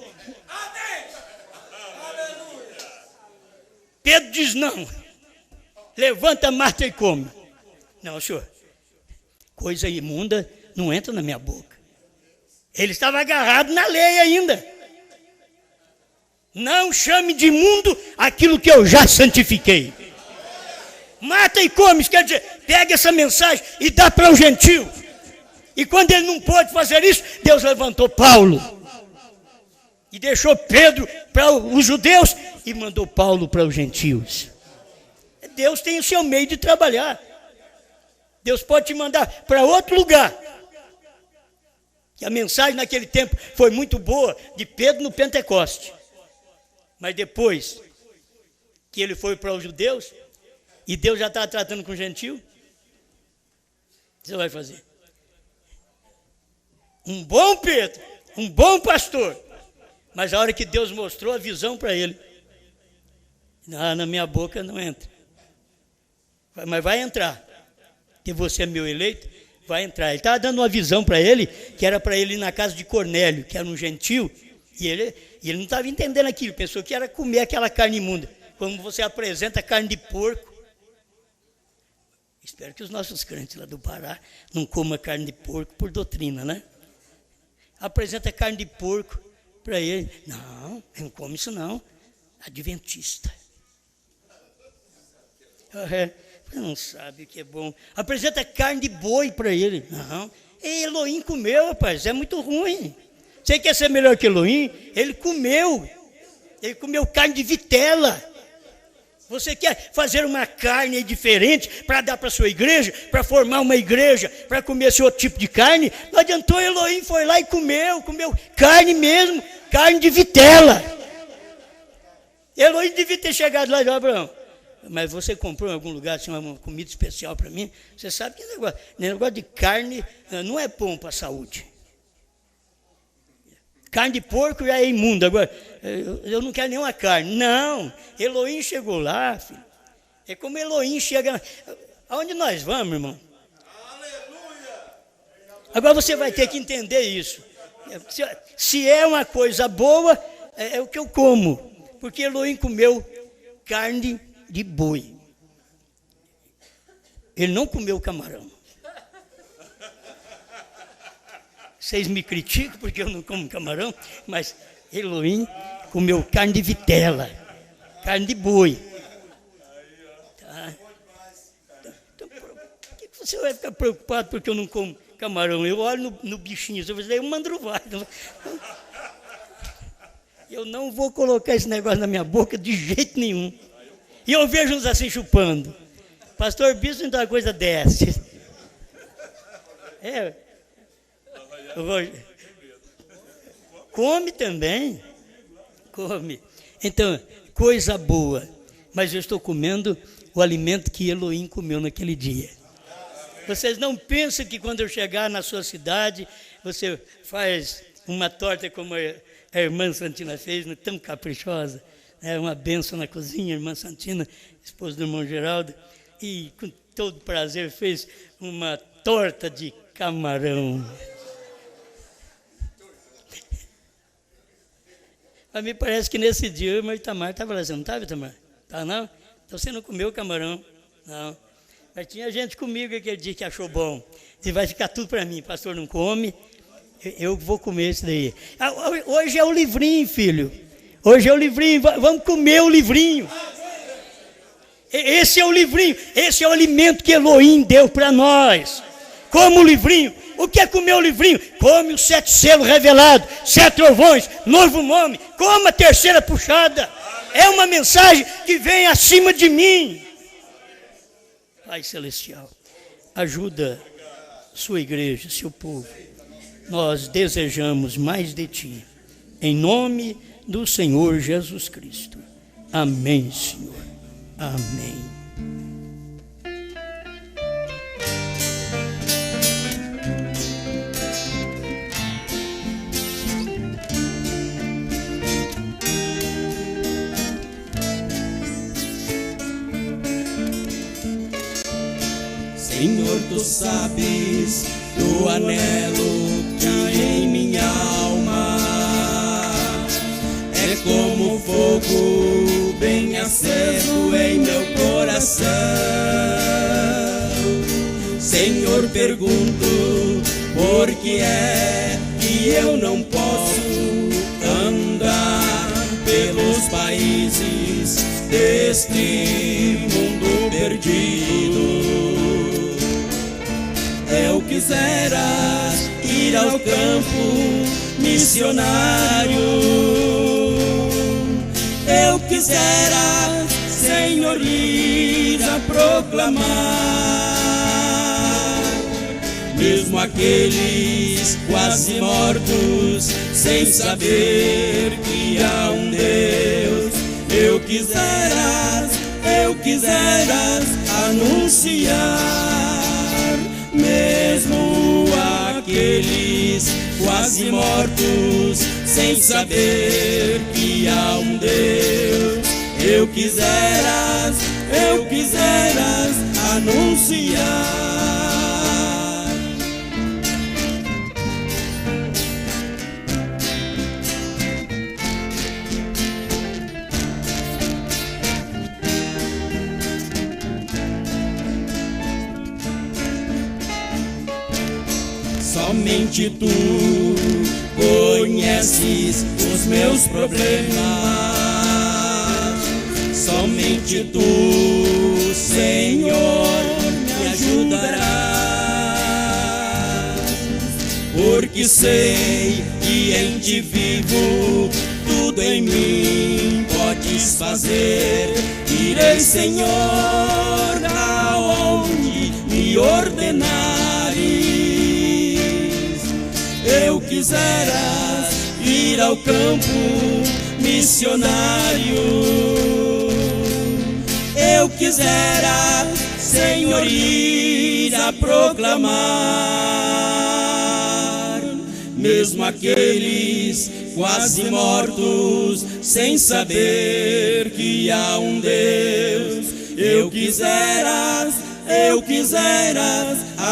Pedro diz não. Levanta, mata e come. Não, senhor. Coisa imunda não entra na minha boca. Ele estava agarrado na lei ainda. Não chame de imundo aquilo que eu já santifiquei. Mata e come, quer dizer, pega essa mensagem e dá para o gentio. E quando ele não pôde fazer isso, Deus levantou Paulo. E deixou Pedro para os judeus e mandou Paulo para os gentios. Deus tem o seu meio de trabalhar. Deus pode te mandar para outro lugar. E a mensagem naquele tempo foi muito boa de Pedro no Pentecoste. Mas depois que ele foi para os judeus, e Deus já estava tratando com o gentio, o que você vai fazer? Um bom Pedro, um bom pastor, mas a hora que Deus mostrou a visão para ele, na minha boca não entra. Mas vai entrar. que você é meu eleito, vai entrar. Ele estava dando uma visão para ele, que era para ele ir na casa de Cornélio, que era um gentil, e ele não estava entendendo aquilo, pensou que era comer aquela carne imunda. Como você apresenta carne de porco. Espero que os nossos crentes lá do Pará não comam carne de porco por doutrina, né? Apresenta carne de porco para ele. Não, não come isso não. Adventista. Você não sabe o que é bom. Apresenta carne de boi para ele. Não. E Elohim comeu, rapaz. É muito ruim. Você quer ser melhor que Elohim? Ele comeu. Ele comeu carne de vitela. Você quer fazer uma carne diferente para dar para a sua igreja, para formar uma igreja, para comer esse outro tipo de carne? Não adiantou, Elohim foi lá e comeu carne mesmo, carne de vitela. Elohim devia ter chegado lá e disse: Abraão, mas você comprou em algum lugar assim, uma comida especial para mim? Você sabe que negócio de carne não é bom para a saúde. Carne de porco já é imunda. Agora, eu não quero nenhuma carne. Não, Elohim chegou lá, filho. É como Elohim chega. Aonde nós vamos, irmão? Aleluia! Agora você vai ter que entender isso. Se é uma coisa boa, é o que eu como. Porque Elohim comeu carne de boi. Ele não comeu camarão. Vocês me criticam porque eu não como camarão, mas Elohim comeu carne de vitela, carne de boi. Tá? Então, por que você vai ficar preocupado porque eu não como camarão? Eu olho no bichinho, você vai dizer, é um mandruvado. Eu não vou colocar esse negócio na minha boca de jeito nenhum. E eu vejo uns assim chupando. Pastor Bispo não dá uma coisa dessa. Come também. Come. Então, coisa boa. Mas eu estou comendo o alimento que Elohim comeu naquele dia. Vocês não pensam que quando eu chegar na sua cidade, você faz uma torta como a irmã Santina fez, tão caprichosa. É uma bênção na cozinha, a irmã Santina, esposa do irmão Geraldo, e com todo prazer fez uma torta de camarão. Mas me parece que nesse dia o irmão Itamar estava lá, você não estava, Itamar? Tá, não? Então você não comeu camarão? Não. Mas tinha gente comigo aquele dia que achou bom. E vai ficar tudo para mim, pastor não come, eu vou comer isso daí. Hoje é o livrinho, filho. Hoje é o livrinho, vamos comer o livrinho. Esse é o livrinho, esse é o alimento que Elohim deu para nós. Como o livrinho. O que é comer o livrinho? Come os 7 selos revelados, 7 trovões, novo nome, coma a terceira puxada. É uma mensagem que vem acima de mim. Pai Celestial, ajuda sua igreja, seu povo. Nós desejamos mais de ti. Em nome do Senhor Jesus Cristo. Amém, Senhor. Amém.
Senhor, tu sabes do anelo que há em minha alma. É como fogo bem aceso em meu coração. Senhor, pergunto, por que é que eu não posso andar pelos países deste mundo perdido? Eu quisera ir ao campo missionário. Eu quisera, Senhor, ir a proclamar. Mesmo aqueles quase mortos, sem saber que há um Deus. Eu quisera anunciar. Mesmo aqueles quase mortos, sem saber que há um Deus. Eu quisera anunciar. Somente tu conheces os meus problemas. Somente tu, Senhor, me ajudarás. Porque sei que em ti vivo, tudo em mim podes fazer. Irei, Senhor, aonde me ordenares. Eu quisera ir ao campo missionário. Eu quisera, Senhor, ir a proclamar, mesmo aqueles quase mortos, sem saber que há um Deus. Eu quisera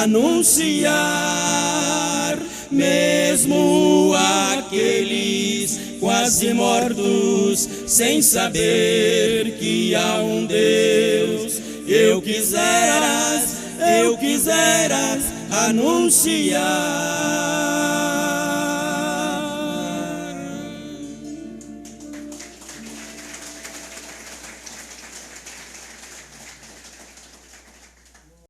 anunciar, mesmo aqueles quase mortos, sem saber que há um Deus. Eu quisera anunciar.